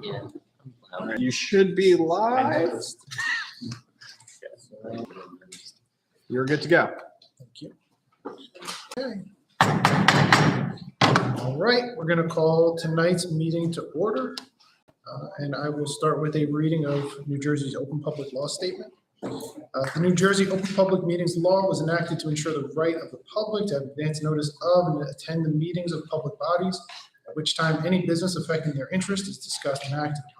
Yeah. You should be live. You're good to go. Thank you. Okay. All right, we're going to call tonight's meeting to order. And I will start with a reading of New Jersey's Open Public Law Statement. The New Jersey Open Public Meetings Law was enacted to ensure the right of the public to have advance notice of and attend the meetings of public bodies, at which time any business affecting their interest is discussed and acted upon.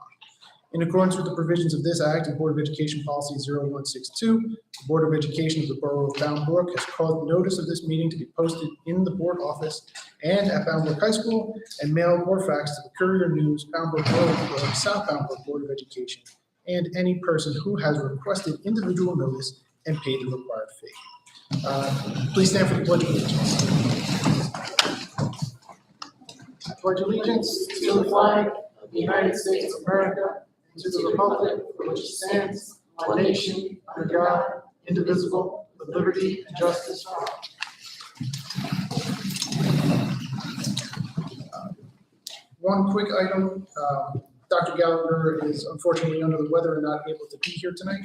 In accordance with the provisions of this Act and Board of Education Policy 0162, the Board of Education of the Borough of Bound Brook has caused notice of this meeting to be posted in the board office and at Bound Brook High School and mailed or faxed to the Courier News, Bound Brook Road, or South Bound Brook Board of Education, and any person who has requested individual notice and paid the required fee. Please stand for the Pledge of Allegiance. I pledge allegiance to the flag of the United States of America, and to the republic for which it stands, one nation, under God, indivisible, with liberty and justice for all. One quick item, Dr. Gallagher is unfortunately under the weather and not able to be here tonight,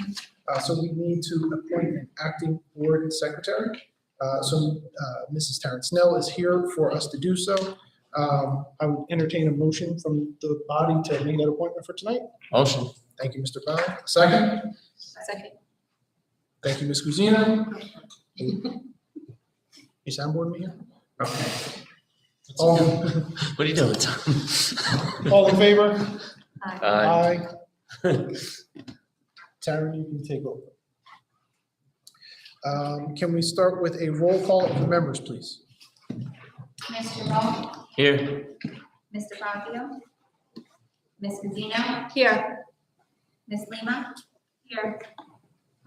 so we need to appoint an acting board secretary. Mrs. Terrence Snell is here for us to do so. I would entertain a motion from the body to make that appointment for tonight. Motion. Thank you, Mr. Bell. Second. Second. Thank you, Ms. Guzina. You soundboard me here? Okay. All What are you doing, Tom? all in favor? Aye. Taryn, you can take over. Can we start with a roll call of the members, please? Mr. Ball? Here. Mr. Fazio? Ms. Guzino? Here. Ms. Lima? Here.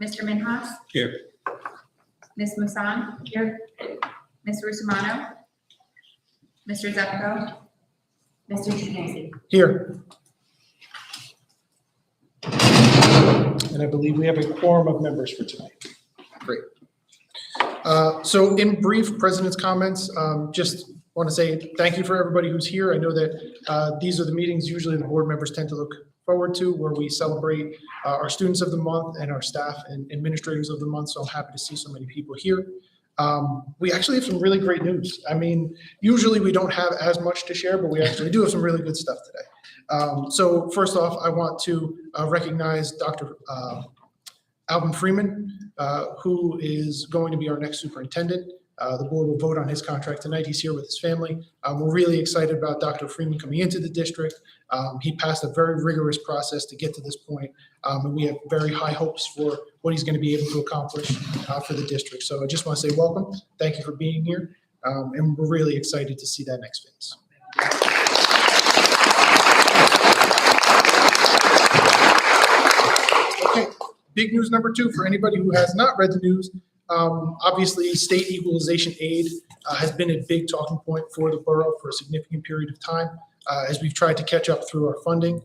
Mr. Minhas? Here. Ms. Musan? Here. Ms. Rusomano? Mr. Zepko? Mr. Trignesi? Here. And I believe we have a quorum of members for tonight. Great. So in brief, President's comments, just want to say thank you for everybody who's here. I know that these are the meetings usually the board members tend to look forward to, where we celebrate our students of the month and our staff and administrators of the month. So I'm happy to see so many people here. We actually have some really great news. I mean, usually we don't have as much to share, but we actually do have some really good stuff today. So first off, I want to recognize Dr. Alvin Freeman, who is going to be our next superintendent. The board will vote on his contract tonight. He's here with his family. We're really excited about Dr. Freeman coming into the district. He passed a very rigorous process to get to this point, and we have very high hopes for what he's going to be able to accomplish for the district. So I just want to say welcome. Thank you for being here, and we're really excited to see that next phase. Okay, big news number 2 for anybody who has not read the news. Obviously, state equalization aid has been a big talking point for the borough for a significant period of time as we've tried to catch up through our funding.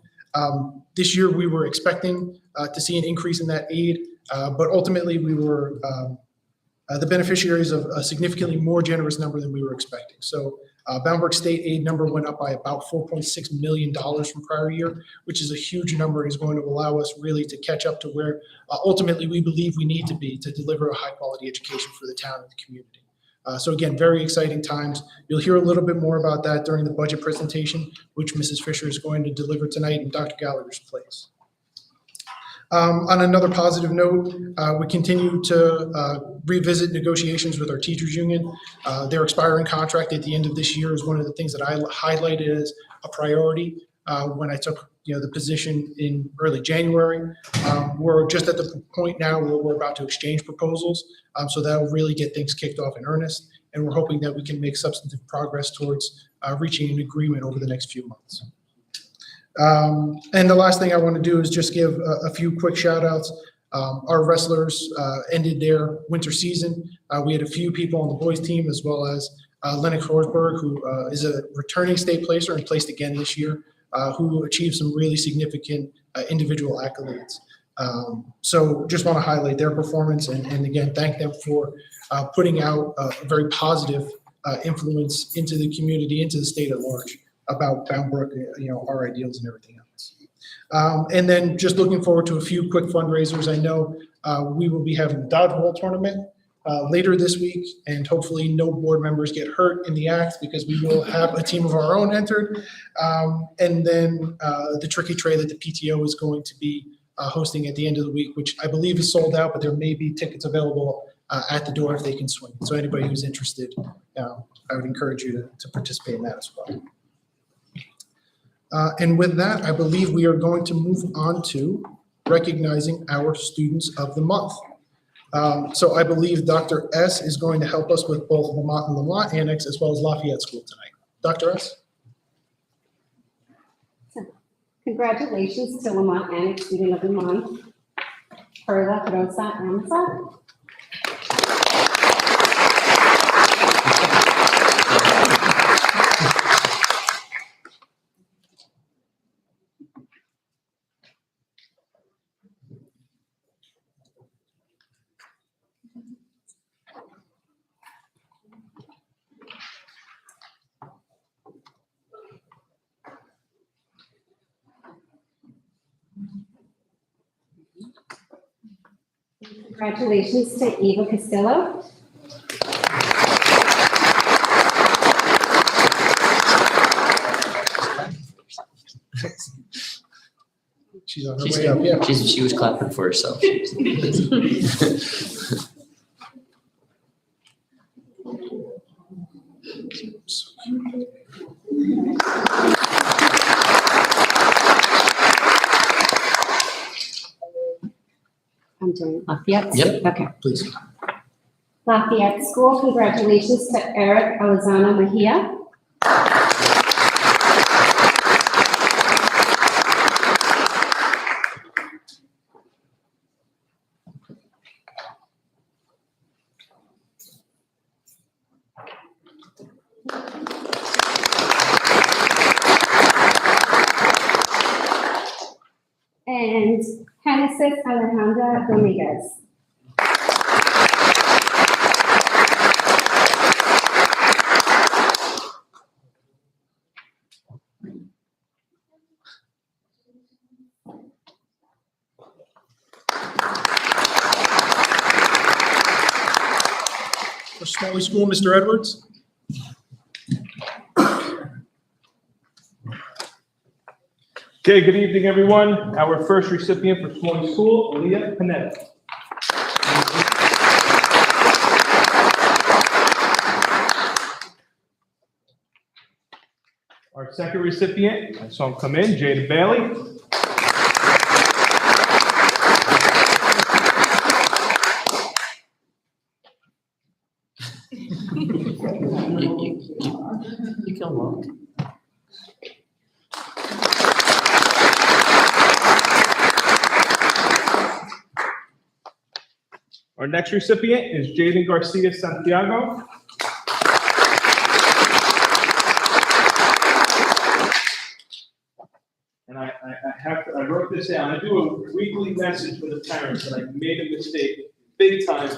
This year, we were expecting to see an increase in that aid, but ultimately we were the beneficiaries of a significantly more generous number than we were expecting. So Bound Brook state aid number went up by about $4.6 million from prior year, which is a huge number and is going to allow us really to catch up to where ultimately we believe we need to be to deliver a high quality education for the town and the community. So again, very exciting times. You'll hear a little bit more about that during the budget presentation, which Mrs. Fisher is going to deliver tonight in Dr. Gallagher's place. On another positive note, we continue to revisit negotiations with our teachers union. Their expiring contract at the end of this year is one of the things that I highlighted as a priority when I took the position in early January. We're just at the point now where we're about to exchange proposals, so that will really get things kicked off in earnest, and we're hoping that we can make substantive progress towards reaching an agreement over the next few months. And the last thing I want to do is just give a few quick shout outs. Our wrestlers ended their winter season. We had a few people on the boys team, as well as Lennox Horsburgh, who is a returning state placer and placed again this year, who achieved some really significant individual accolades. So just want to highlight their performance and again, thank them for putting out a very positive influence into the community, into the state at large. about Bound Brook, our ideals and everything else. And then just looking forward to a few quick fundraisers. I know we will be having the dodgeball tournament later this week, and hopefully no board members get hurt in the act because we will have a team of our own entered. And then the tricky tray that the PTO is going to be hosting at the end of the week, which I believe is sold out, but there may be tickets available at the door if they can swing. So anybody who's interested, I would encourage you to participate in that as well. And with that, I believe we are going to move on to recognizing our students of the month. So I believe Dr. S is going to help us with both Lamont and Lamont Annex as well as Lafayette School tonight. Dr. S? Congratulations to Lamont Annex Student of the Month, Perla Rosa Amsa. Congratulations to Eva Castillo. She's on her way up, yeah. She was clapping for herself. I'm doing Lafayette. Yep. Okay. Please. Lafayette School, congratulations to Eric Elizano Mejia. And Genesis Alejandra Dominguez. For Smalley School, Mr. Edwards? Okay, good evening, everyone. Our first recipient for Smalley School, Aaliyah Panetta. Our second recipient, I saw him come in, Jada Bailey. You can walk. Our next recipient is Jaden Garcia Santiago. And I wrote this down. I do a weekly message for the parents that I made a mistake big time.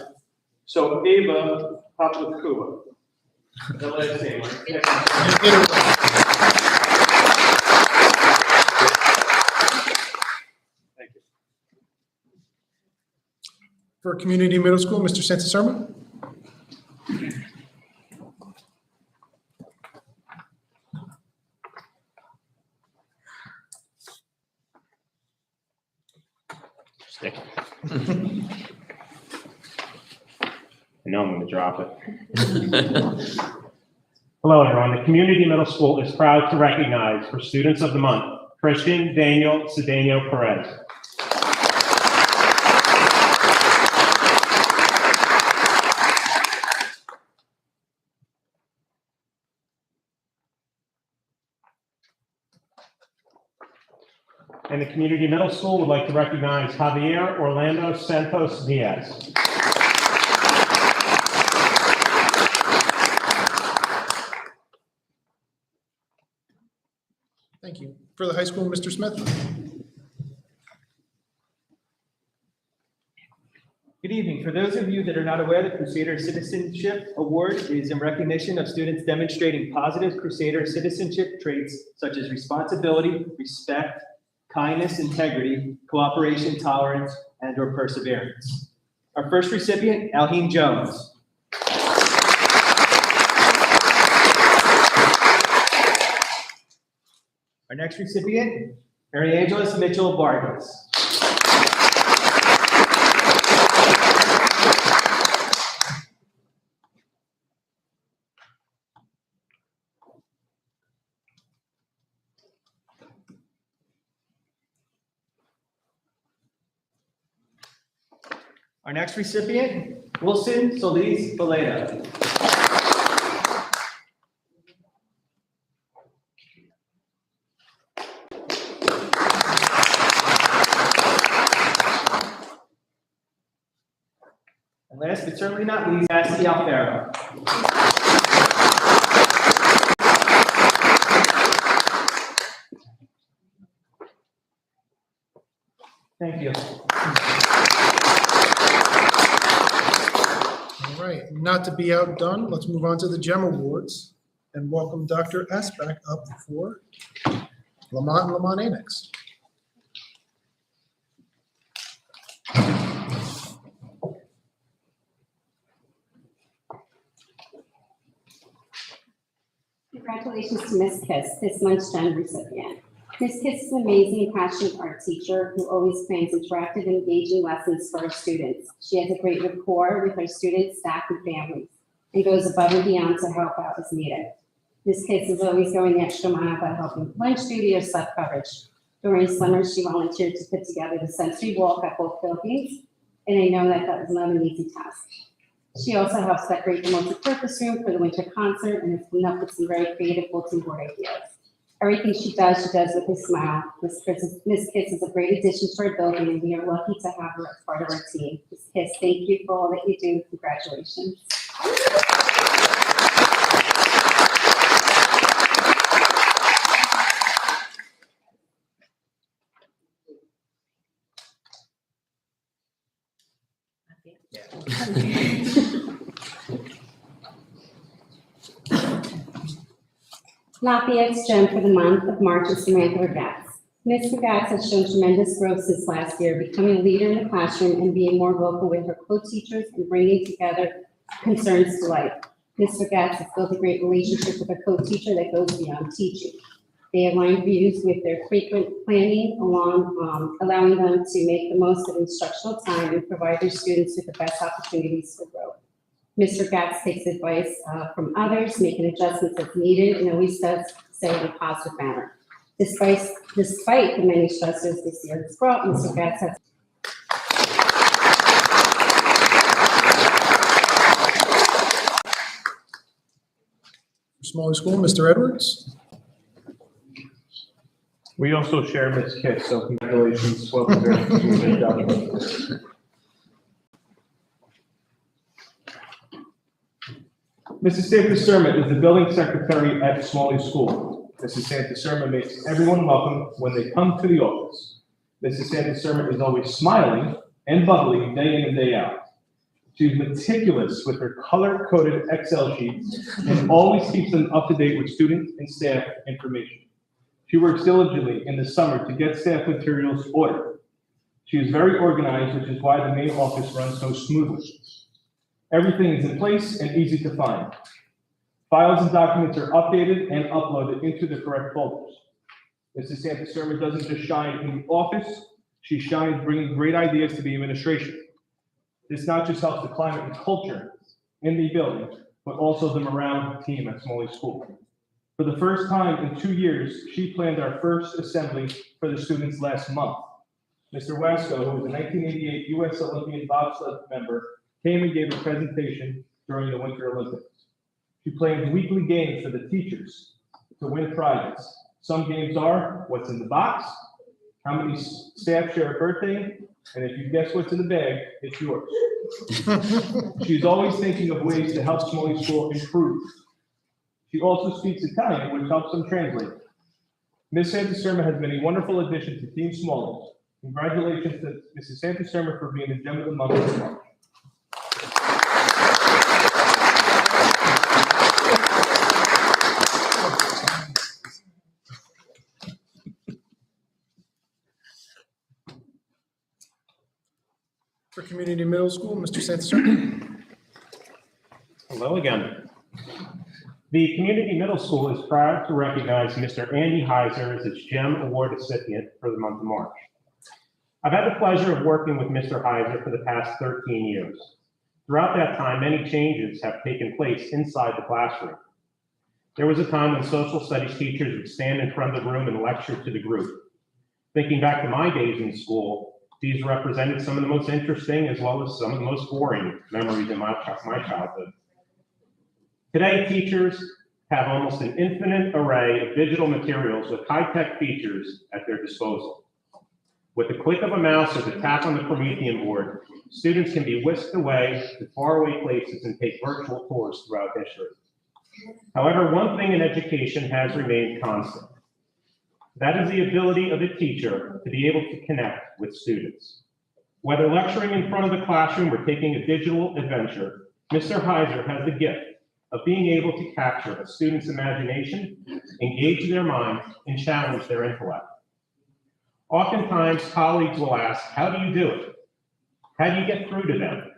So Ava Papakua. The last name, right? Thank you. For Community Middle School, Mr. Santaserma? Stick. I know I'm going to drop it. Hello, everyone. The Community Middle School is proud to recognize for Students of the Month, Christian Daniel Cedeno Perez. And the Community Middle School would like to recognize Javier Orlando Santos Diaz. Thank you. For the high school, Mr. Smith? Good evening. For those of you that are not aware, the Crusader Citizenship Award is in recognition of students demonstrating positive Crusader citizenship traits such as responsibility, respect, kindness, integrity, cooperation, tolerance, and/or perseverance. Our first recipient, Alheen Jones. Our next recipient, Mary Angeles Mitchell Vargas. Our next recipient, Wilson Solis Valeda. And last but certainly not least, Cassie Alfaro. Thank you. All right, not to be outdone, let's move on to the GEM Awards and welcome Dr. Aspak up for Lamont and Lamont Annex. Congratulations to Ms. Kiss, this month's GEM recipient. Ms. Kiss is an amazing and passionate art teacher who always plans interactive and engaging lessons for our students. She has a great rapport with our students, staff, and families, and goes above and beyond to help out as needed. Ms. Kiss is always going the extra mile by helping with lunch duty or sub coverage. During summer, she volunteered to put together the sensory walk at both buildings, and I know that was not an easy task. She also helps decorate the multi-purpose room for the winter concert and has come up with some very creative bulletin board ideas. Everything she does with a smile. Ms. Kiss is a great addition to our building, and we are lucky to have her as part of our team. Ms. Kiss, thank you for all that you do. Congratulations. Lafayette's gem for the month of March is Samantha Regatz. Ms. Regatz has shown tremendous growth since last year, becoming a leader in the classroom and being more vocal with her co-teachers and bringing together concerns to life. Ms. Regatz has built a great relationship with her co-teacher that goes beyond teaching. They align views with their frequent planning, allowing them to make the most of instructional time and provide their students with the best opportunities for growth. Mr. Gatz takes advice from others, making adjustments as needed, and always does so in a positive manner. Despite the many stressors this year has brought, Mr. Gatz has Smalley School, Mr. Edwards. We also share Ms. Kiss, so congratulations. Well deserved. Good job. Mrs. Santa Sermon is the building secretary at Smalley School. Mrs. Santa Sermon makes everyone welcome when they come to the office. Mrs. Santa Sermon is always smiling and bubbly day in and day out. She's meticulous with her color-coded Excel sheets and always keeps them up to date with student and staff information. She works diligently in the summer to get staff materials ordered. She is very organized, which is why the main office runs so smoothly. Everything is in place and easy to find. Files and documents are updated and uploaded into the correct folders. Mrs. Santa Sermon doesn't just shine in the office, she shines bringing great ideas to the administration. This not just helps the climate and culture in the building, but also the morale team at Smalley School. For the first time in 2 years, she planned our first assembly for the students last month. Mr. Wasco, who was a 1988 U.S. Olympian bobsled member, came and gave a presentation during the Winter Olympics. She planned weekly games for the teachers to win prizes. Some games are what's in the box, how many staff share a birthday, and if you guess what's in the bag, it's yours. She's always thinking of ways to help Smalley School improve. She also speaks Italian, which helps them translate. Ms. Santa Sermon has been a wonderful addition to Team Smalley. Congratulations to Mrs. Santa Sermon for being the gem of the month of March. For Community Middle School, Mr. Santaserna. Hello again. The Community Middle School is proud to recognize Mr. Andy Heiser as its GEM Award recipient for the month of March. I've had the pleasure of working with Mr. Heiser for the past 13 years. Throughout that time, many changes have taken place inside the classroom. There was a time when social studies teachers would stand in front of the room and lecture to the group. Thinking back to my days in school, these represented some of the most interesting as well as some of the most boring memories in my childhood. Today, teachers have almost an infinite array of digital materials with high-tech features at their disposal. With the click of a mouse or the tap on the Promethean board, students can be whisked away to faraway places and take virtual tours throughout history. However, one thing in education has remained constant. That is the ability of a teacher to be able to connect with students. Whether lecturing in front of the classroom or taking a digital adventure, Mr. Heiser has the gift of being able to capture a student's imagination, engage their mind, and challenge their intellect. Oftentimes, colleagues will ask, how do you do it? How do you get through to them?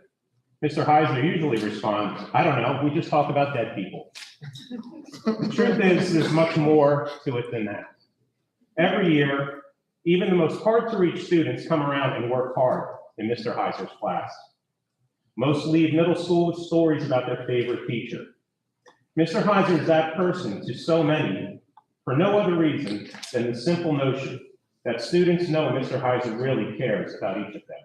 Mr. Heiser usually responds, I don't know, we just talk about dead people. The truth is, there's much more to it than that. Every year, even the most hard-to-reach students come around and work hard in Mr. Heiser's class. Most leave middle school with stories about their favorite teacher. Mr. Heiser is that person to so many for no other reason than the simple notion that students know Mr. Heiser really cares about each of them.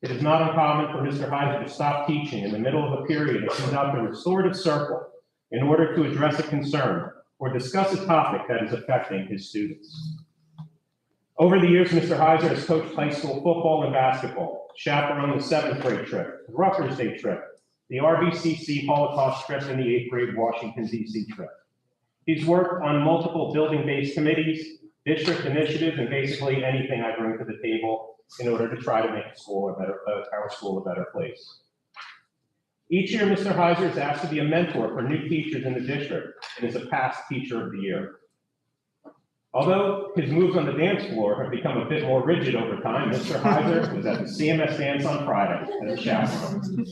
It is not uncommon for Mr. Heiser to stop teaching in the middle of a period and conduct a restorative circle in order to address a concern or discuss a topic that is affecting his students. Over the years, Mr. Heiser has coached high school football and basketball, chaperoned the 7th grade trip, the Rutgers Day trip, the RBCC Holocaust trip, and the 8th grade Washington, D.C. trip. He's worked on multiple building-based committees, district initiatives, and basically anything I bring to the table in order to try to make our school a better place. Each year, Mr. Heiser is asked to be a mentor for new teachers in the district and is a past Teacher of the Year. Although his moves on the dance floor have become a bit more rigid over time, Mr. Heiser was at the CMS dance on Friday as a chaperone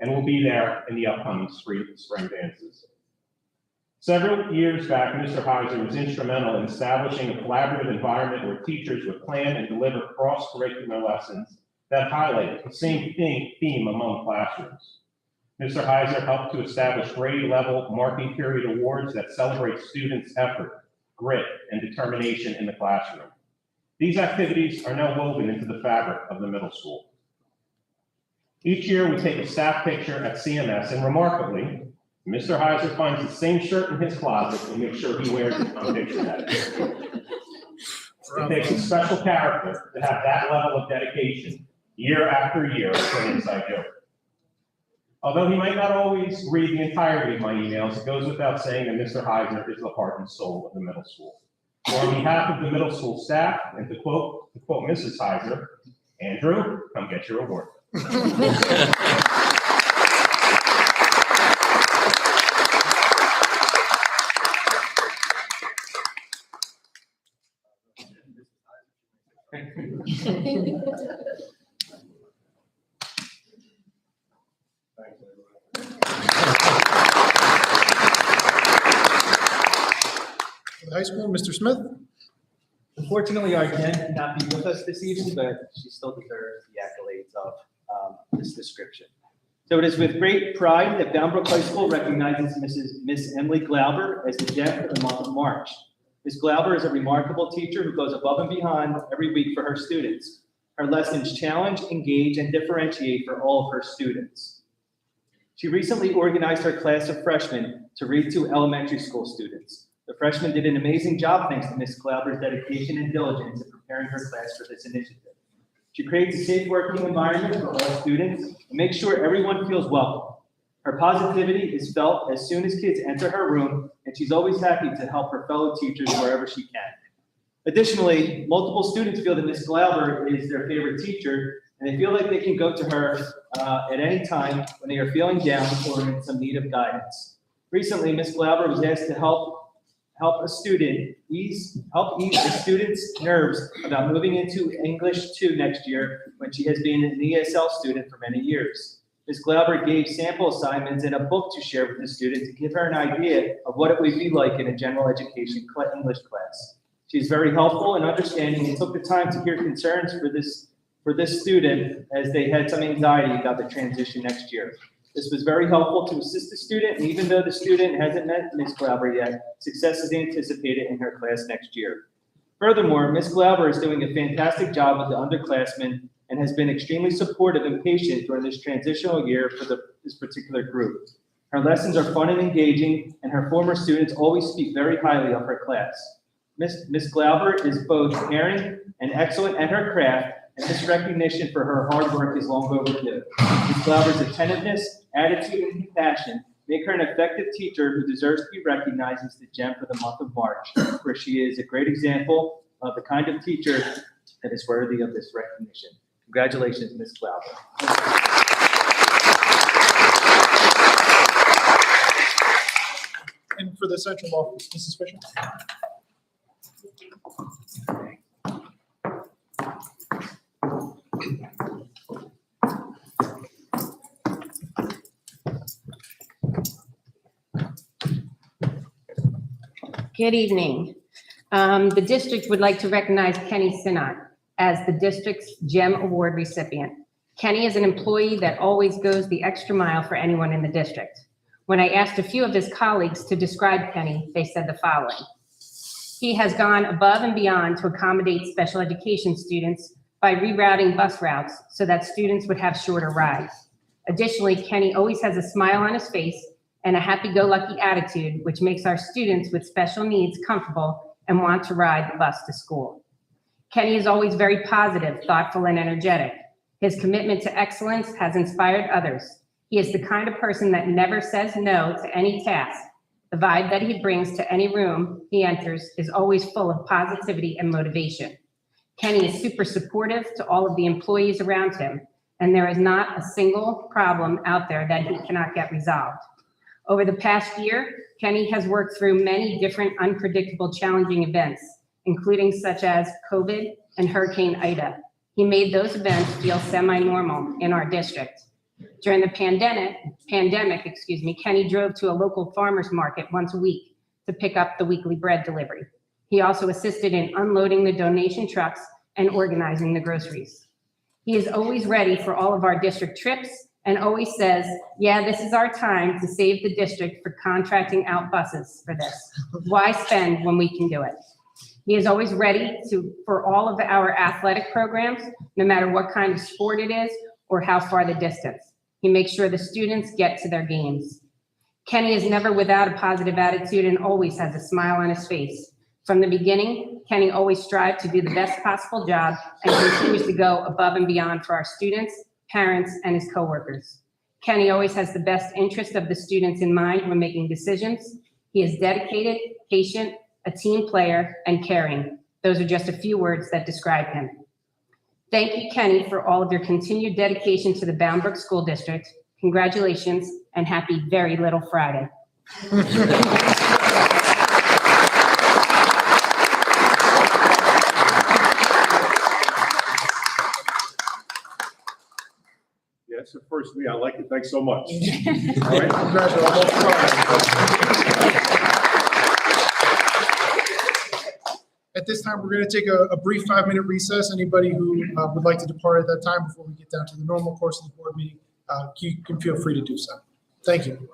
and will be there in the upcoming spring dances. Several years back, Mr. Heiser was instrumental in establishing a collaborative environment where teachers would plan and deliver cross-curricular lessons that highlighted the same theme among classrooms. Mr. Heiser helped to establish grade-level marking period awards that celebrate students' effort, grit, and determination in the classroom. These activities are now woven into the fabric of the middle school. Each year, we take a staff picture at CMS, and remarkably, Mr. Heiser finds the same shirt in his closet and makes sure he wears it on picture day. It takes a special character to have that level of dedication year after year for an inside joke. Although he might not always read the entirety of my emails, it goes without saying that Mr. Heiser is the heart and soul of the middle school. So on behalf of the middle school staff, and to quote Mrs. Heiser, Andrew, come get your award. For the high school, Mr. Smith. Unfortunately, our Jen cannot be with us this evening, but she still deserves the accolades of this description. So it is with great pride that Boundbrook High School recognizes Miss Emily Glauber as the Gem for the month of March. Ms. Glauber is a remarkable teacher who goes above and beyond every week for her students. Her lessons challenge, engage, and differentiate for all of her students. She recently organized her class of freshmen to read to elementary school students. The freshmen did an amazing job thanks to Ms. Glauber's dedication and diligence in preparing her class for this initiative. She creates a safe working environment for all students and makes sure everyone feels welcome. Her positivity is felt as soon as kids enter her room, and she's always happy to help her fellow teachers wherever she can. Additionally, multiple students feel that Ms. Glauber is their favorite teacher, and they feel like they can go to her at any time when they are feeling down or in some need of guidance. Recently, Ms. Glauber was asked to help help ease a student's nerves about moving into English 2 next year when she has been an ESL student for many years. Ms. Glauber gave sample assignments and a book to share with the student to give her an idea of what it would be like in a general education English class. She's very helpful and understanding and took the time to hear concerns for this student as they had some anxiety about the transition next year. This was very helpful to assist the student, and even though the student hasn't met Ms. Glauber yet, success is anticipated in her class next year. Furthermore, Ms. Glauber is doing a fantastic job with the underclassmen and has been extremely supportive and patient during this transitional year for this particular group. Her lessons are fun and engaging, and her former students always speak very highly of her class. Ms. Glauber is both caring and excellent at her craft, and this recognition for her hard work is long overdue. Ms. Glauber's attentiveness, attitude, and compassion make her an effective teacher who deserves to be recognized as the gem for the month of March, where she is a great example of the kind of teacher that is worthy of this recognition. Congratulations, Ms. Glauber. And for the central office, Mrs. Fisher? Good evening. The district would like to recognize Kenny Sinnott as the district's GEM Award recipient. Kenny is an employee that always goes the extra mile for anyone in the district. When I asked a few of his colleagues to describe Kenny, they said the following. He has gone above and beyond to accommodate special education students by rerouting bus routes so that students would have shorter rides. Additionally, Kenny always has a smile on his face and a happy-go-lucky attitude, which makes our students with special needs comfortable and want to ride the bus to school. Kenny is always very positive, thoughtful, and energetic. His commitment to excellence has inspired others. He is the kind of person that never says no to any task. The vibe that he brings to any room he enters is always full of positivity and motivation. Kenny is super supportive to all of the employees around him, and there is not a single problem out there that he cannot get resolved. Over the past year, Kenny has worked through many different unpredictable, challenging events, including such as COVID and Hurricane Ida. He made those events feel semi-normal in our district. During the pandemic, Kenny drove to a local farmer's market once a week to pick up the weekly bread delivery. He also assisted in unloading the donation trucks and organizing the groceries. He is always ready for all of our district trips and always says, yeah, this is our time to save the district for contracting out buses for this. Why spend when we can do it? He is always ready for all of our athletic programs, no matter what kind of sport it is or how far the distance. He makes sure the students get to their games. Kenny is never without a positive attitude and always has a smile on his face. From the beginning, Kenny always strived to do the best possible job and continues to go above and beyond for our students, parents, and his coworkers. Kenny always has the best interest of the students in mind when making decisions. He is dedicated, patient, a team player, and caring. Those are just a few words that describe him. Thank you, Kenny, for all of your continued dedication to the Bound Brook School District. Congratulations, and happy Very Little Friday. Yes, first me, I like it. Thanks so much. All right, congratulations. At this time, we're going to take a brief 5-minute recess. Anybody who would like to depart at that time before we get down to the normal course of the board meeting, you can feel free to do so. Thank you.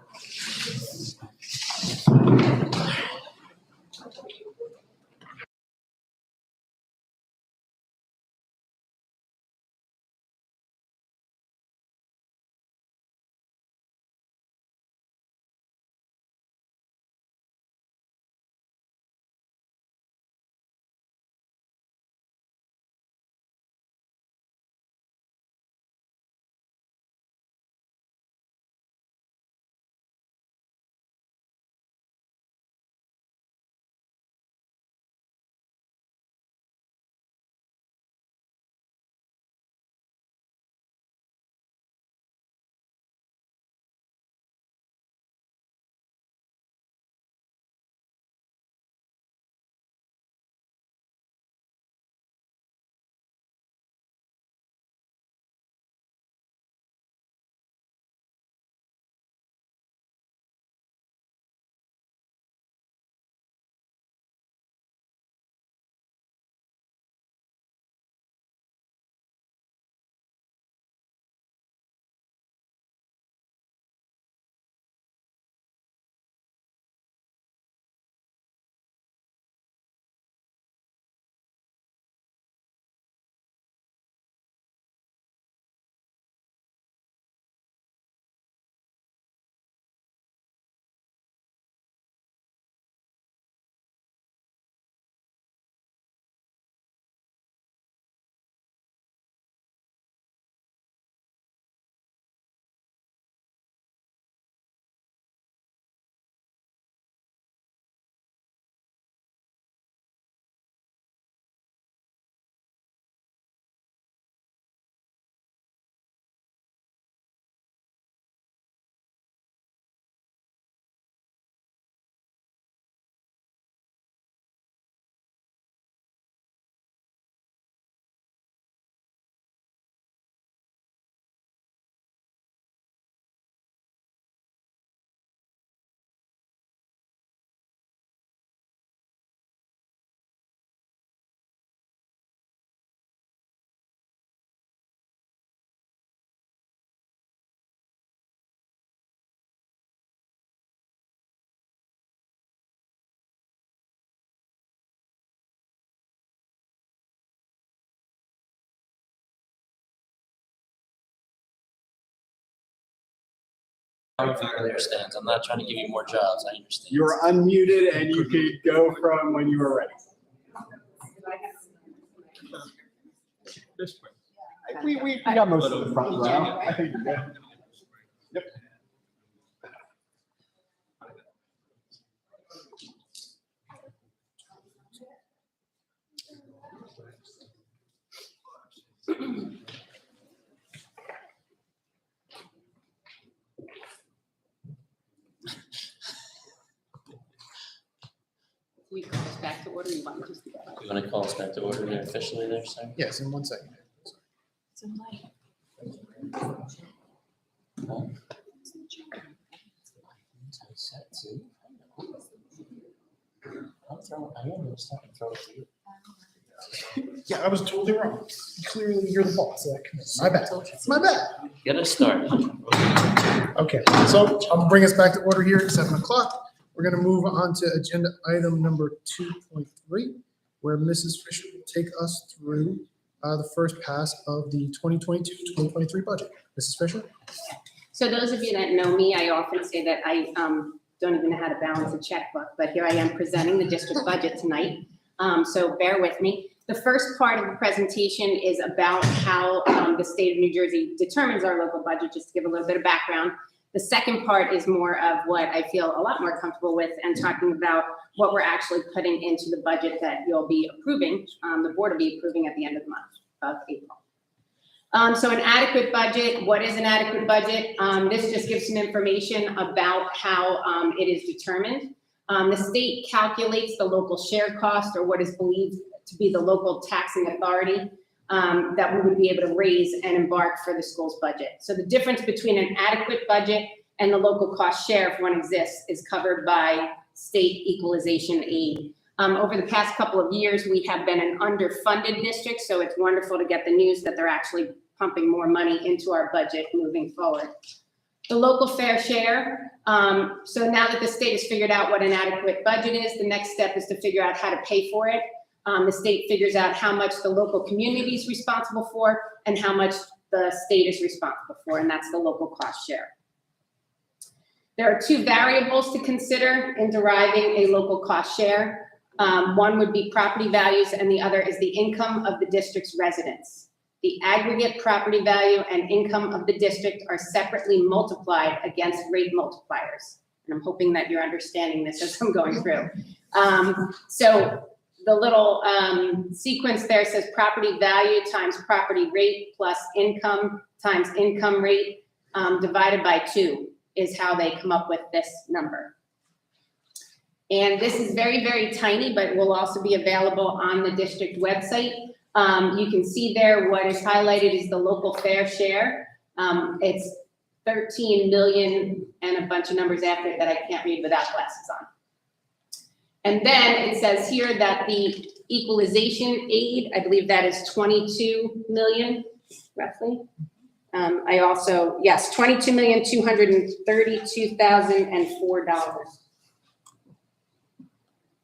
understands. I'm not trying to give you more jobs. I understand. You're unmuted and you could go from when you were ready. This way. We got most of the front row. I think you're good. Yep. We call this back to order, you want to just do that? You want to call us back to order there officially there, sir? Yes, in 1 second. Huh? I am gonna stop and throw it to you. Yeah, I was totally wrong. Clearly, you're the boss of that committee. My bad. My bad. Get us started. Okay, so I'll bring us back to order here at 7 o'clock. We're gonna move on to agenda item number 2.3, where Mrs. Fisher will take us through the first pass of the 2022-2023 budget. Mrs. Fisher? So those of you that know me, I often say that I don't even know how to balance a checkbook, but here I am presenting the district budget tonight. So bear with me. The first part of the presentation is about how the state of New Jersey determines our local budget, just to give a little bit of background. The second part is more of what I feel a lot more comfortable with and talking about what we're actually putting into the budget that you'll be approving, the board will be approving at the end of the month of April. So an adequate budget, what is an adequate budget? This just gives some information about how it is determined. The state calculates the local share cost, or what is believed to be the local taxing authority that we would be able to raise and embark for the school's budget. So the difference between an adequate budget and the local cost share, if one exists, is covered by state equalization aid. Over the past couple of years, we have been an underfunded district, so it's wonderful to get the news that they're actually pumping more money into our budget moving forward. The local fair share. So now that the state has figured out what an adequate budget is, the next step is to figure out how to pay for it. The state figures out how much the local community is responsible for and how much the state is responsible for, and that's the local cost share. There are two variables to consider in deriving a local cost share. One would be property values, and the other is the income of the district's residents. The aggregate property value and income of the district are separately multiplied against rate multipliers. And I'm hoping that you're understanding this as I'm going through. So the little sequence there says property value times property rate plus income times income rate divided by 2 is how they come up with this number. And this is very, very tiny, but will also be available on the district website. You can see there what is highlighted is the local fair share. It's 13 million and a bunch of numbers after it that I can't read without glasses on. And then it says here that the equalization aid, I believe that is 22 million roughly. I also, yes, $22,232,004.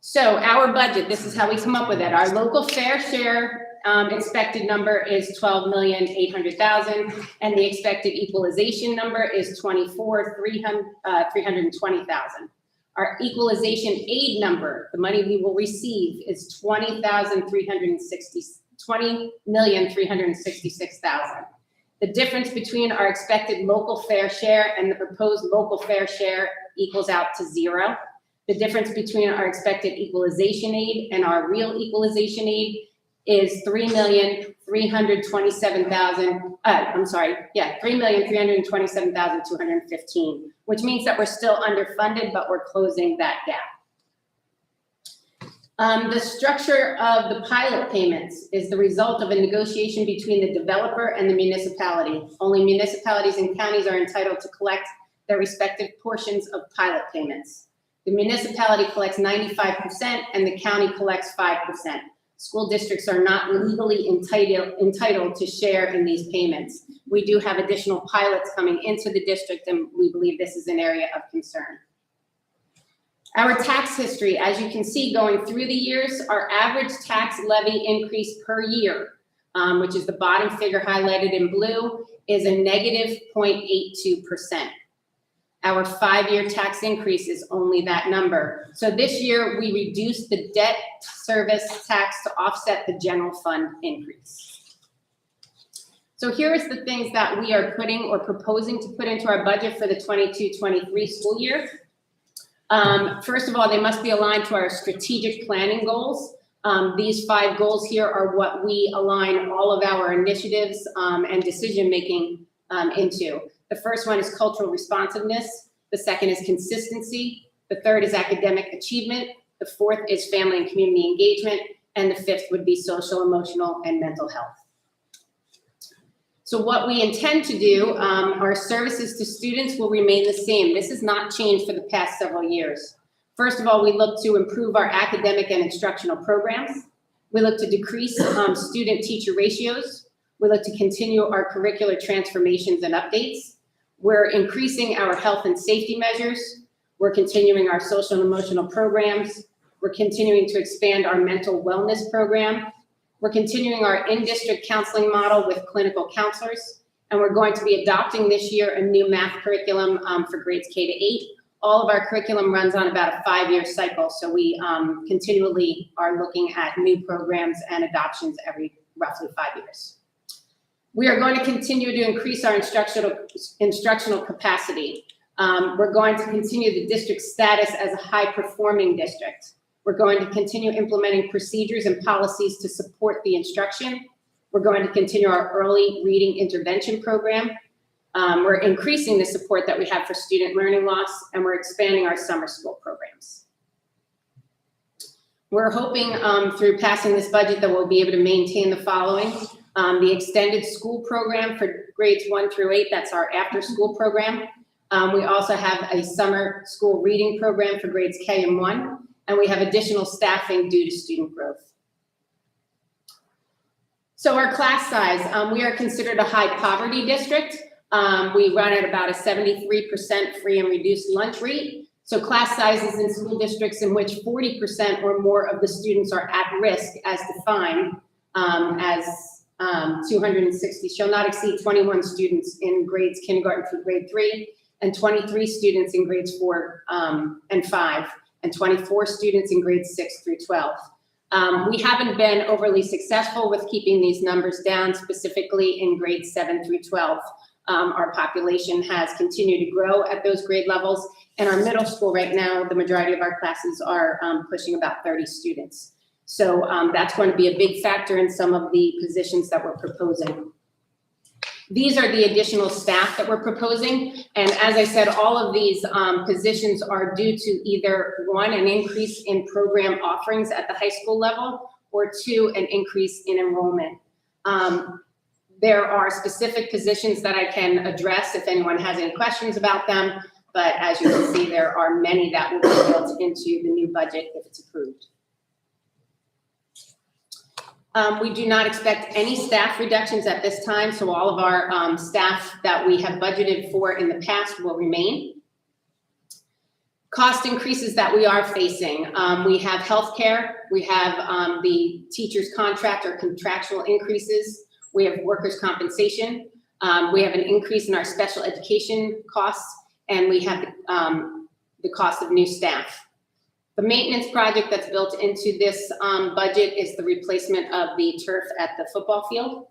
So our budget, this is how we come up with it. Our local fair share expected number is $12,800,000, and the expected equalization number is $24,320,000. Our equalization aid number, the money we will receive, is $20,366,000. The difference between our expected local fair share and the proposed local fair share equals out to 0. The difference between our expected equalization aid and our real equalization aid is $3,327,215, which means that we're still underfunded, but we're closing that gap. The structure of the pilot payments is the result of a negotiation between the developer and the municipality. Only municipalities and counties are entitled to collect their respective portions of pilot payments. The municipality collects 95% and the county collects 5%. School districts are not legally entitled to share in these payments. We do have additional pilots coming into the district, and we believe this is an area of concern. Our tax history, as you can see, going through the years, our average tax levy increase per year, which is the bottom figure highlighted in blue, is a negative 0.82%. Our 5-year tax increase is only that number. So this year, we reduced the debt service tax to offset the general fund increase. So here is the things that we are putting or proposing to put into our budget for the 22-23 school year. First of all, they must be aligned to our strategic planning goals. These 5 goals here are what we align all of our initiatives and decision-making into. The first one is cultural responsiveness. The second is consistency. The third is academic achievement. The fourth is family and community engagement. And the fifth would be social, emotional, and mental health. So what we intend to do, our services to students will remain the same. This has not changed for the past several years. First of all, we look to improve our academic and instructional programs. We look to decrease student-teacher ratios. We look to continue our curricular transformations and updates. We're increasing our health and safety measures. We're continuing our social and emotional programs. We're continuing to expand our mental wellness program. We're continuing our in-district counseling model with clinical counselors. And we're going to be adopting this year a new math curriculum for grades K-8. All of our curriculum runs on about a 5-year cycle. So we continually are looking at new programs and adoptions every roughly 5 years. We are going to continue to increase our instructional capacity. We're going to continue the district's status as a high-performing district. We're going to continue implementing procedures and policies to support the instruction. We're going to continue our early reading intervention program. We're increasing the support that we have for student learning loss, and we're expanding our summer school programs. We're hoping through passing this budget that we'll be able to maintain the following. The extended school program for grades 1 through 8, that's our after-school program. We also have a summer school reading program for grades K and 1, and we have additional staffing due to student growth. So our class size, we are considered a high poverty district. We run at about a 73% free and reduced lunch rate. So class sizes in school districts in which 40% or more of the students are at risk as defined as 260 shall not exceed 21 students in grades kindergarten through grade 3, and 23 students in grades 4 and 5, and 24 students in grades 6 through 12. We haven't been overly successful with keeping these numbers down, specifically in grades 7 through 12. Our population has continued to grow at those grade levels. In our middle school right now, the majority of our classes are pushing about 30 students. So that's going to be a big factor in some of the positions that we're proposing. These are the additional staff that we're proposing. And as I said, all of these positions are due to either 1, an increase in program offerings at the high school level, or 2, an increase in enrollment. There are specific positions that I can address if anyone has any questions about them. But as you can see, there are many that will be built into the new budget if it's approved. We do not expect any staff reductions at this time, so all of our staff that we have budgeted for in the past will remain. Cost increases that we are facing. We have healthcare, we have the teacher's contract or contractual increases, we have workers' compensation, we have an increase in our special education costs, and we have the cost of new staff. The maintenance project that's built into this budget is the replacement of the turf at the football field.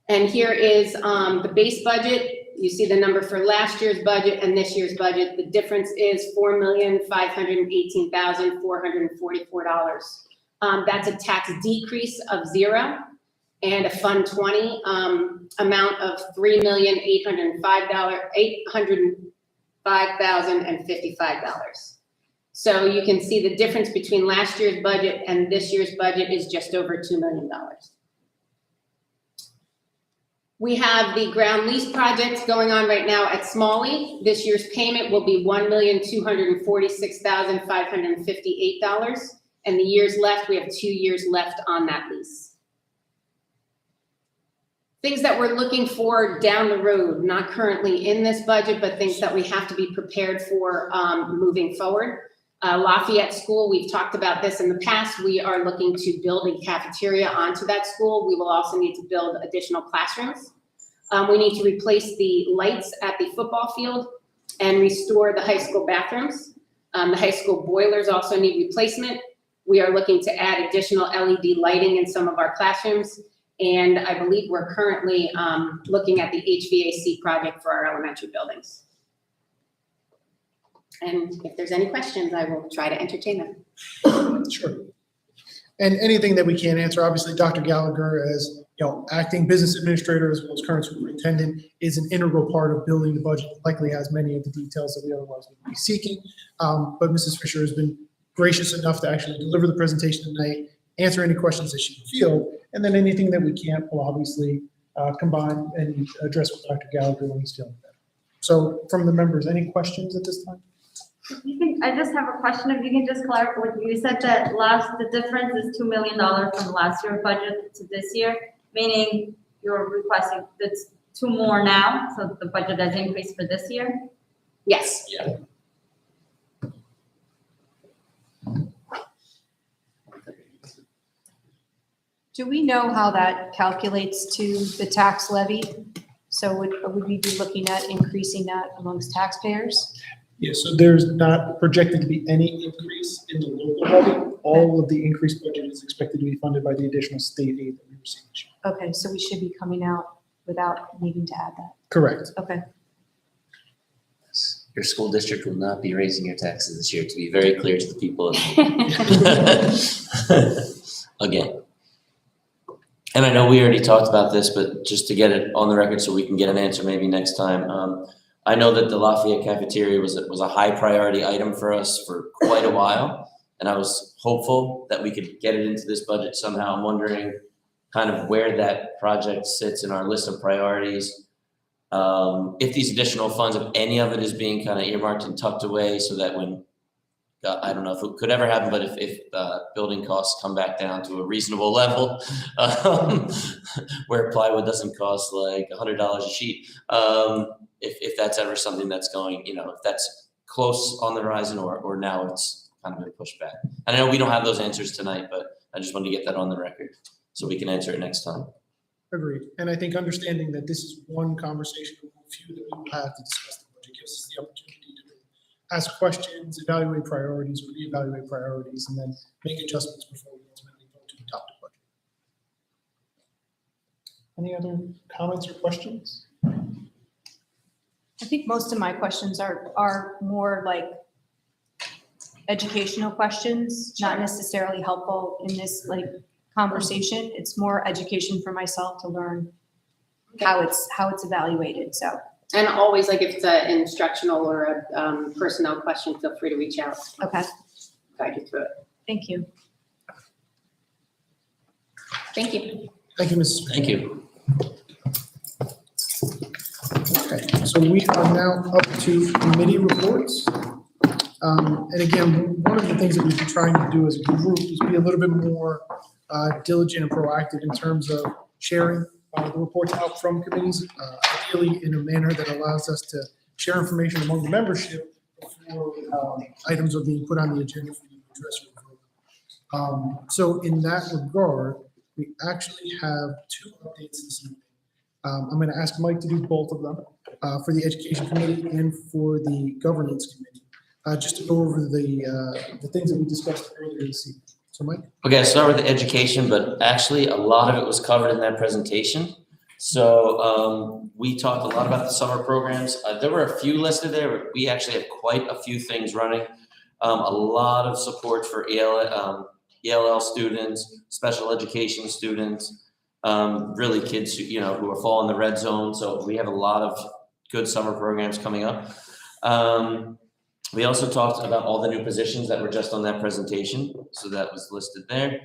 And here is the base budget. You see the number for last year's budget and this year's budget. The difference is $4,518,444. That's a tax decrease of 0 and a Fund 20 amount of $3,805,055. So you can see the difference between last year's budget and this year's budget is just over $2 million. We have the ground lease project going on right now at Smalley. This year's payment will be $1,246,558. And the years left, we have 2 years left on that lease. Things that we're looking for down the road, not currently in this budget, but things that we have to be prepared for moving forward. Lafayette School, we've talked about this in the past. We are looking to build a cafeteria onto that school. We will also need to build additional classrooms. We need to replace the lights at the football field and restore the high school bathrooms. The high school boilers also need replacement. We are looking to add additional LED lighting in some of our classrooms. And I believe we're currently looking at the HVAC project for our elementary buildings. And if there's any questions, I will try to entertain them. Sure. And anything that we can't answer, obviously, Dr. Gallagher, as acting business administrator as well as current superintendent, is an integral part of building the budget. Likely has many of the details that we otherwise would be seeking. But Mrs. Fisher has been gracious enough to actually deliver the presentation tonight, answer any questions that she can field, and then anything that we can't, we'll obviously combine and address with Dr. Gallagher when he's feeling better. So from the members, any questions at this time? I just have a question. If you can just clarify, you said that the difference is $2 million from last year's budget to this year, meaning you're requesting that's 2 more now, so the budget has increased for this year? Yes. Yeah. Do we know how that calculates to the tax levy? So would we be looking at increasing that amongst taxpayers? Yeah, so there's not projected to be any increase in the local levy. All of the increased budget is expected to be funded by the additional state aid that we receive this year. Okay, so we should be coming out without needing to add that. Correct. Okay. Your school district will not be raising your taxes this year, to be very clear to the people. Again. And I know we already talked about this, but just to get it on the record so we can get an answer maybe next time. I know that the Lafayette cafeteria was a high priority item for us for quite a while. And I was hopeful that we could get it into this budget somehow. I'm wondering kind of where that project sits in our list of priorities. If these additional funds, if any of it is being kind of earmarked and tucked away so that when, I don't know if it could ever happen, but if building costs come back down to a reasonable level, where plywood doesn't cost like $100 a sheet, if that's ever something that's going, if that's close on the horizon or now it's kind of been pushed back. And I know we don't have those answers tonight, but I just wanted to get that on the record so we can answer it next time. Agreed. And I think understanding that this is one conversation of a few that we will have to discuss the budget gives us the opportunity to ask questions, evaluate priorities, or reevaluate priorities, and then make adjustments before we ultimately go to adopt a budget. Any other comments or questions? I think most of my questions are more like educational questions, not necessarily helpful in this conversation. It's more education for myself to learn how it's evaluated. So. And always, if it's an instructional or a personnel question, feel free to reach out. Okay. Guide you through it. Thank you. Thank you. Thank you, Mrs. Thank you. Okay, so we are now up to committee reports. And again, one of the things that we've been trying to do as a group is be a little bit more diligent and proactive in terms of sharing the reports out from committees, ideally in a manner that allows us to share information among the membership before items are being put on the agenda for you to address or vote. So in that regard, we actually have 2 updates this evening. I'm going to ask Mike to do both of them for the Education Committee and for the Governance Committee, just to go over the things that we discussed earlier this evening. So Mike? Okay, I'll start with the education, but actually a lot of it was covered in that presentation. So we talked a lot about the summer programs. There were a few listed there, but we actually have quite a few things running. A lot of support for ELL students, special education students, really kids who are fall in the red zone. So we have a lot of good summer programs coming up. We also talked about all the new positions that were just on that presentation. So that was listed there.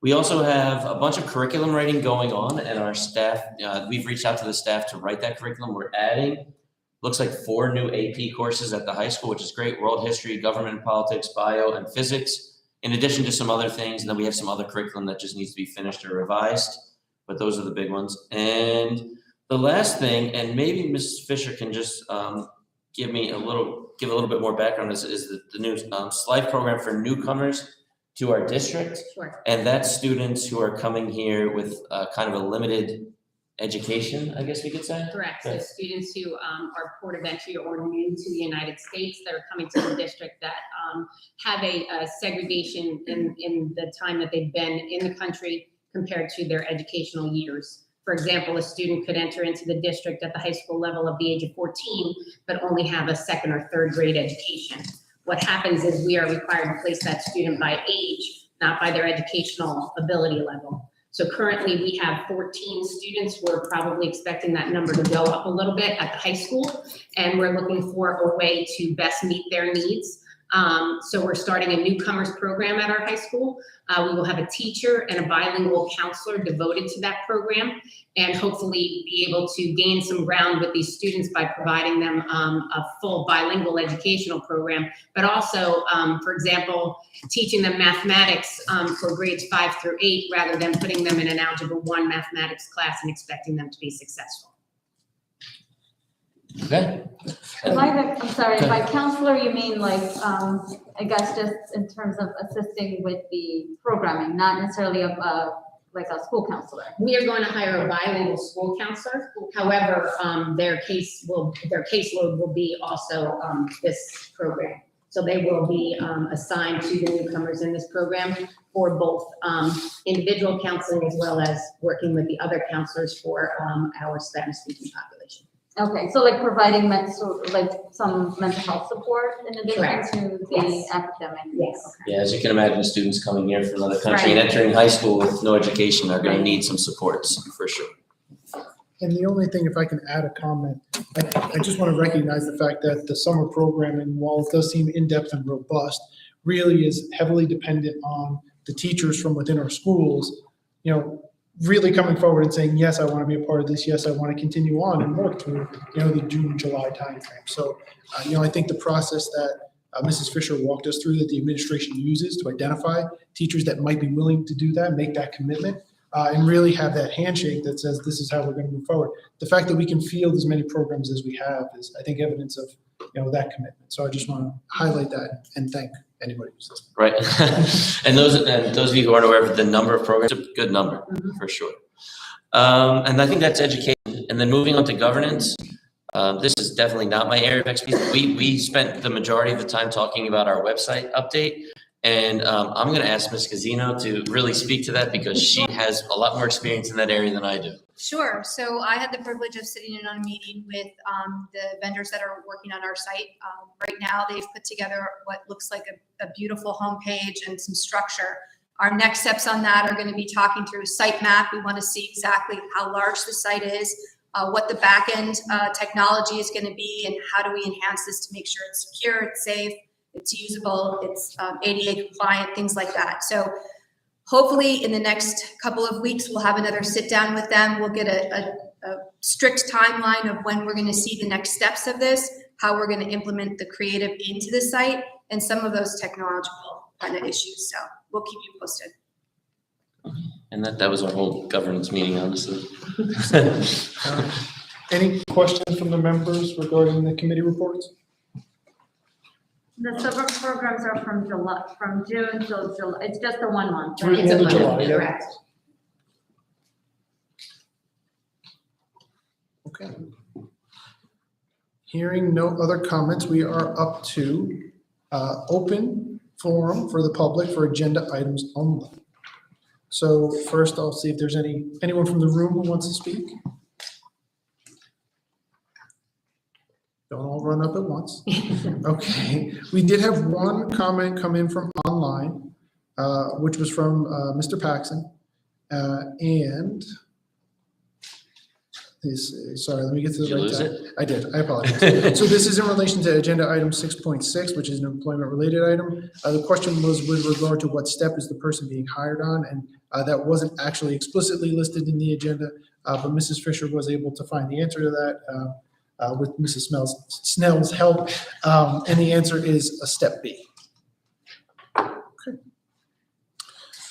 We also have a bunch of curriculum writing going on, and our staff, we've reached out to the staff to write that curriculum. We're adding, looks like 4 new AP courses at the high school, which is great. World history, government and politics, bio, and physics, in addition to some other things. And then we have some other curriculum that just needs to be finished or revised, but those are the big ones. And the last thing, and maybe Mrs. Fisher can just give a little bit more background, is the new SLIFE program for newcomers to our district. Sure. And that's students who are coming here with kind of a limited education, I guess we could say. Correct. So students who are port of entry or new to the United States that are coming to the district that have a segregation in the time that they've been in the country compared to their educational years. For example, a student could enter into the district at the high school level of the age of 14, but only have a second or third grade education. What happens is we are required to place that student by age, not by their educational ability level. So currently we have 14 students. We're probably expecting that number to go up a little bit at the high school, and we're looking for a way to best meet their needs. So we're starting a Newcomers Program at our high school. We will have a teacher and a bilingual counselor devoted to that program, and hopefully be able to gain some ground with these students by providing them a full bilingual educational program, but also, for example, teaching them mathematics for grades 5 through 8, rather than putting them in an Algebra 1 mathematics class and expecting them to be successful. Okay. I'm sorry, by counselor, you mean like, I guess just in terms of assisting with the programming, not necessarily like a school counselor? We are going to hire a bilingual school counselor. However, their caseload will be also this program. So they will be assigned to the newcomers in this program for both individual counseling as well as working with the other counselors for our Spanish-speaking population. Okay, so like providing some mental health support in addition Correct. to the Yes. academic? Yes. Okay. Yeah, as you can imagine, students coming here from another country and Right. entering high school with no education are gonna need some supports, for sure. And the only thing, if I can add a comment, I just want to recognize the fact that the summer programming, while it does seem in-depth and robust, really is heavily dependent on the teachers from within our schools, really coming forward and saying, yes, I want to be a part of this. Yes, I want to continue on and work through, the June, July timeframe. So, I think the process that Mrs. Fisher walked us through, that the administration uses to identify teachers that might be willing to do that, make that commitment, and really have that handshake that says, this is how we're going to move forward. The fact that we can field as many programs as we have is, I think, evidence of, that commitment. So I just want to highlight that and thank anybody who's listening. Right. And those of you who aren't aware of the number of programs, it's a good number, for sure. And I think that's education. And then moving on to governance, this is definitely not my area of expertise. We spent the majority of the time talking about our website update. And I'm going to ask Ms. Casino to really speak to that because she has a lot more experience in that area than I do. Sure. So I had the privilege of sitting in on a meeting with the vendors that are working on our site. Right now, they've put together what looks like a beautiful homepage and some structure. Our next steps on that are going to be talking through site map. We want to see exactly how large the site is, what the back end technology is going to be, and how do we enhance this to make sure it's secure, it's safe, it's usable, it's ADA compliant, things like that. So hopefully in the next couple of weeks, we'll have another sit down with them. We'll get a strict timeline of when we're going to see the next steps of this, how we're going to implement the creative into the site, and some of those technological kind of issues. So we'll keep you posted. And that was our whole governance meeting, honestly. Any questions from the members regarding the committee reports? The summer programs are from June till July. It's just the 1 month. Through the right? end of July, yeah. Correct. Okay. Hearing no other comments, we are up to open forum for the public for agenda items only. So first, I'll see if there's anyone from the room who wants to speak. Don't all run up at once. Okay, we did have one comment come in from online, which was from Mr. Paxson. And sorry, let me get to the Did you right lose tab. it? I did, I apologize. So this is in relation to agenda item 6.6, which is an employment-related item. The question was with regard to what step is the person being hired on, and that wasn't actually explicitly listed in the agenda, but Mrs. Fisher was able to find the answer to that with Mrs. Snell's help, and the answer is a step B. Okay.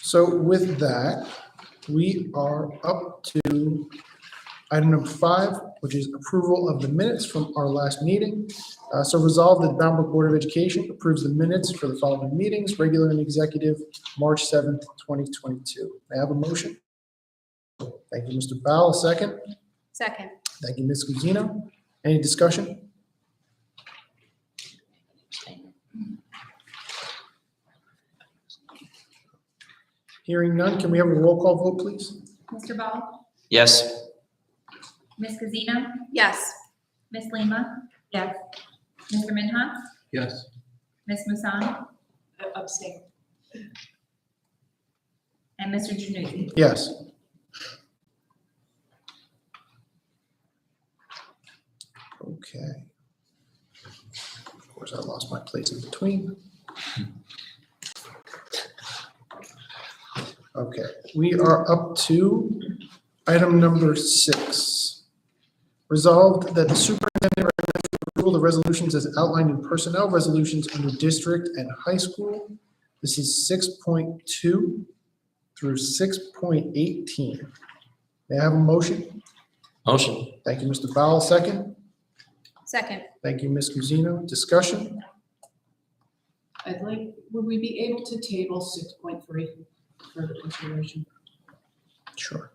So with that, we are up to item number 5, which is approval of the minutes from our last meeting. So resolved that the Bound Board of Education approves the minutes for the following meetings, regular and executive, March 7th, 2022. May I have a motion? Thank you, Mr. Bowell. Second. Second. Thank you, Ms. Guzino. Any discussion? Hearing none, can we have a roll call vote, please? Mr. Ball? Yes. Ms. Gazino? Yes. Ms. Lima? Yes. Mr. Minhas? Yes. Ms. Musan? Abstain. And Mr. Januzi? Yes. Okay. Of course, I lost my place in between. Okay, we are up to item number 6. Resolved that the superintendent recommends approval of resolutions as outlined in personnel resolutions under district and high school. This is 6.2 through 6.18. May I have a motion? Motion. Thank you, Mr. Bowell. Second. Second. Thank you, Ms. Guzino. Discussion? I'd like, would we be able to table 6.3 for the consideration? Sure.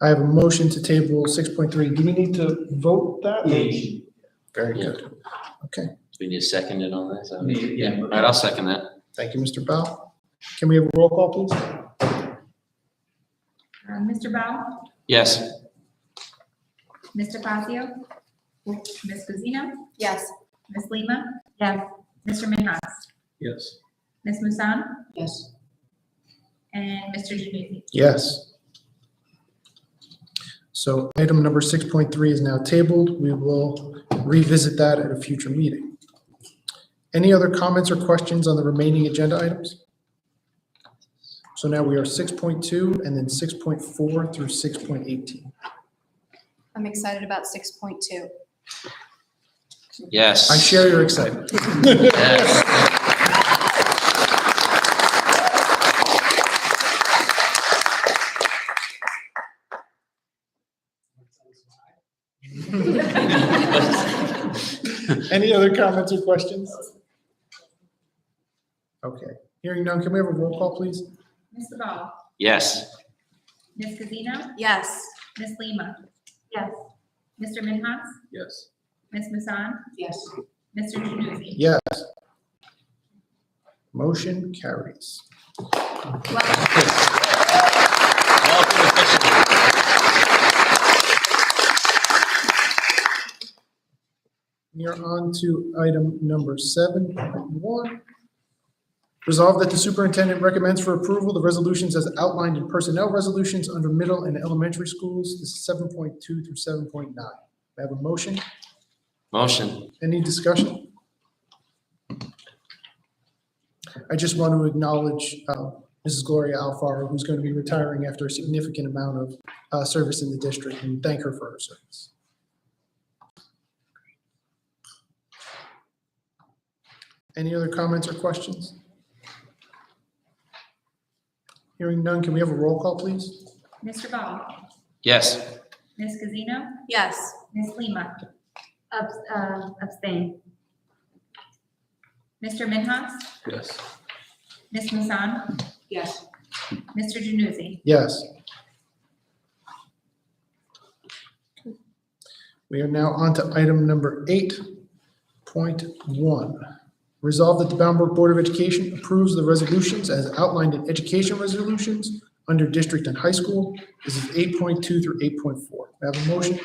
I have a motion to table 6.3. Do we need to vote that? Very good. Okay. Do we need a second and all that? So- Yeah. All right, I'll second that. Thank you, Mr. Bowell. Can we have a roll call, please? Mr. Bowell? Yes. Mr. Fazio? Ms. Guzino? Yes. Ms. Lima? Yes. Mr. Minhas? Yes. Ms. Musan? Yes. And Mr. Januzi? Yes. So item number 6.3 is now tabled. We will revisit that at a future meeting. Any other comments or questions on the remaining agenda items? So now we are 6.2 and then 6.4 through 6.18. I'm excited about 6.2. Yes. I share your excitement. Yes. Any other comments or questions? Okay, hearing none, can we have a roll call, please? Mr. Ball? Yes. Ms. Guzino? Yes. Ms. Lima? Yes. Mr. Minhas? Yes. Ms. Musan? Yes. Mr. Januzi? Yes. Motion carries. We are on to item number 7.1. Resolved that the superintendent recommends for approval the resolutions as outlined in personnel resolutions under middle and elementary schools. This is 7.2 through 7.9. May I have a motion? Motion. Any discussion? I just want to acknowledge Mrs. Gloria Alfaro, who's going to be retiring after a significant amount of service in the district, and thank her for her service. Any other comments or questions? Hearing none, can we have a roll call, please? Mr. Ball? Yes. Ms. Guzino? Yes. Ms. Lima? Abstain. Mr. Minhas? Yes. Ms. Musan? Yes. Mr. Januzi? Yes. We are now on to item number 8.1. Resolved that the Bound Board of Education approves the resolutions as outlined in education resolutions under district and high school. This is 8.2 through 8.4. May I have a motion?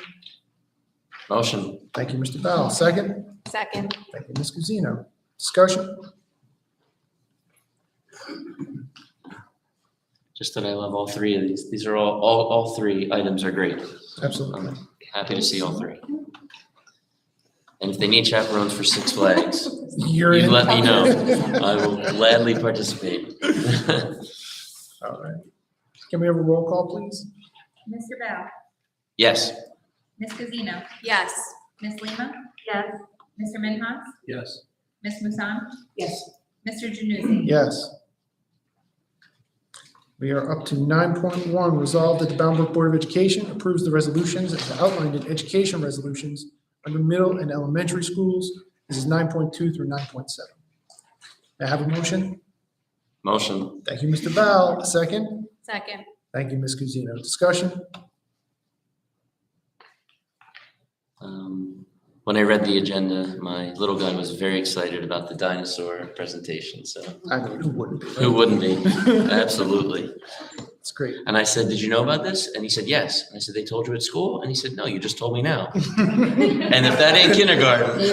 Motion. Thank you, Mr. Bowell. Second? Second. Thank you, Ms. Guzino. Discussion? Just that I love all three of these. These are all three items are great. Absolutely. I'm happy to see all three. And if they need chaperones for Six Flags, You're you in. let me know. I will gladly participate. All right. Can we have a roll call, please? Mr. Bell? Yes. Ms. Guzino? Yes. Ms. Lima? Yes. Mr. Minhas? Yes. Ms. Musan? Yes. Mr. Januzi? Yes. We are up to 9.1. Resolved that the Bound Board of Education approves the resolutions as outlined in education resolutions under middle and elementary schools. This is 9.2 through 9.7. May I have a motion? Motion. Thank you, Mr. Bell. A second? Second. Thank you, Ms. Guzino. Discussion? When I read the agenda, my little guy was very excited about the dinosaur presentation, so I mean, who wouldn't be? right? who wouldn't be? Absolutely. It's great. And I said, did you know about this? And he said, yes. And I said, they told you at school? And he said, no, you just told me now. And if that ain't kindergarten. Yeah,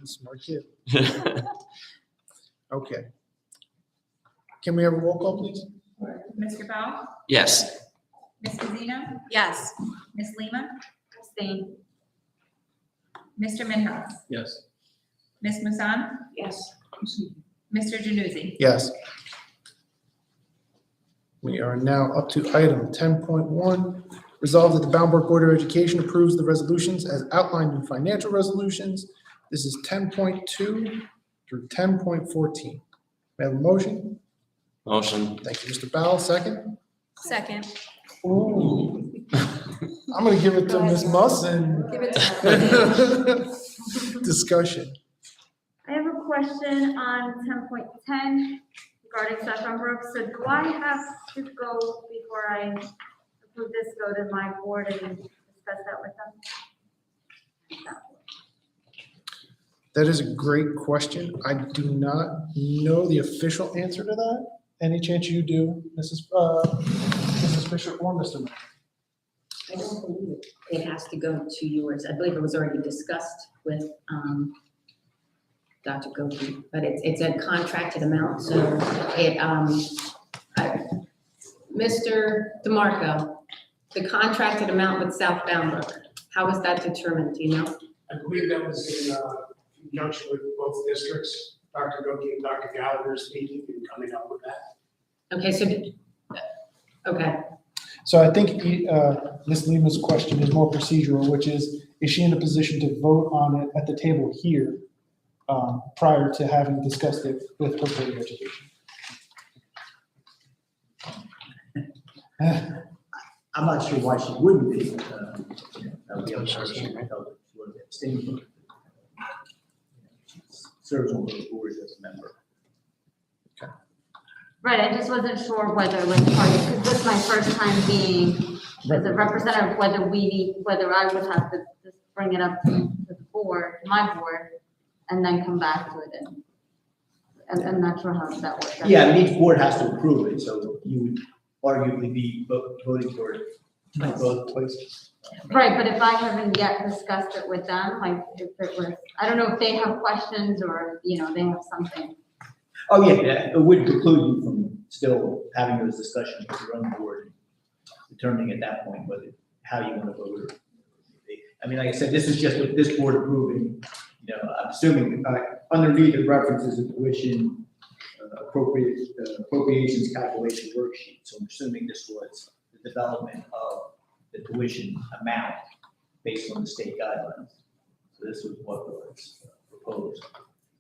smart kid. Okay. Can we have a roll call, please? Mr. Bell? Yes. Ms. Rosino? Yes. Ms. Lima? Abstain. Mr. Minhouse? Yes. Ms. Musan? Yes. Mr. Januzzi? Yes. We are now up to item 10.1. Resolved that the Bound Board of Education approves the resolutions as outlined in financial resolutions. This is 10.2 through 10.14. May I have a motion? Motion. Thank you, Mr. Bowell. Second? Second. Ooh. I'm gonna give it to Ms. Musson. Give it to Discussion. I have a question on 10.10 regarding Saffron Brook. So do I have to go before I approve this, go to my board and discuss that with them? That is a great question. I do not know the official answer to that. Any chance you do, Mrs. Fisher or Mr. Mayor? I don't believe it has to go to yours. I believe it was already discussed with Dr. Gopi, but it's a contracted amount, so Mr. DeMarco, the contracted amount with South Bound Brook, how was that determined, do you know? I believe that was in conjunction with both districts, Dr. Goki and Dr. Gallagher speaking and coming up with that. Okay, so, okay. So I think Ms. Lima's question is more procedural, which is she in a position to vote on it at the table here prior to having discussed it with her Board of Education? I'm not sure why she wouldn't be. The other person felt she would have abstained. She serves on the board as a member. Right, I just wasn't sure whether, like, because this is my first time being as a representative, whether I would have to just bring it up to the board, my board, and then come back to it, and I'm not sure how that works. Yeah, I mean, each board has to approve it, so you would arguably be voting for it in both places. Right, but if I haven't yet discussed it with them, like, if it was, I don't know if they have questions or, they have something. Oh, yeah, it would preclude you from still having those discussions with your own board, determining at that point how you want to vote. I mean, like I said, this is just with this board approving, I'm assuming underneath it references the tuition appropriations calculation worksheet. So I'm assuming this was the development of the tuition amount based on the state guidelines. So this was what was proposed.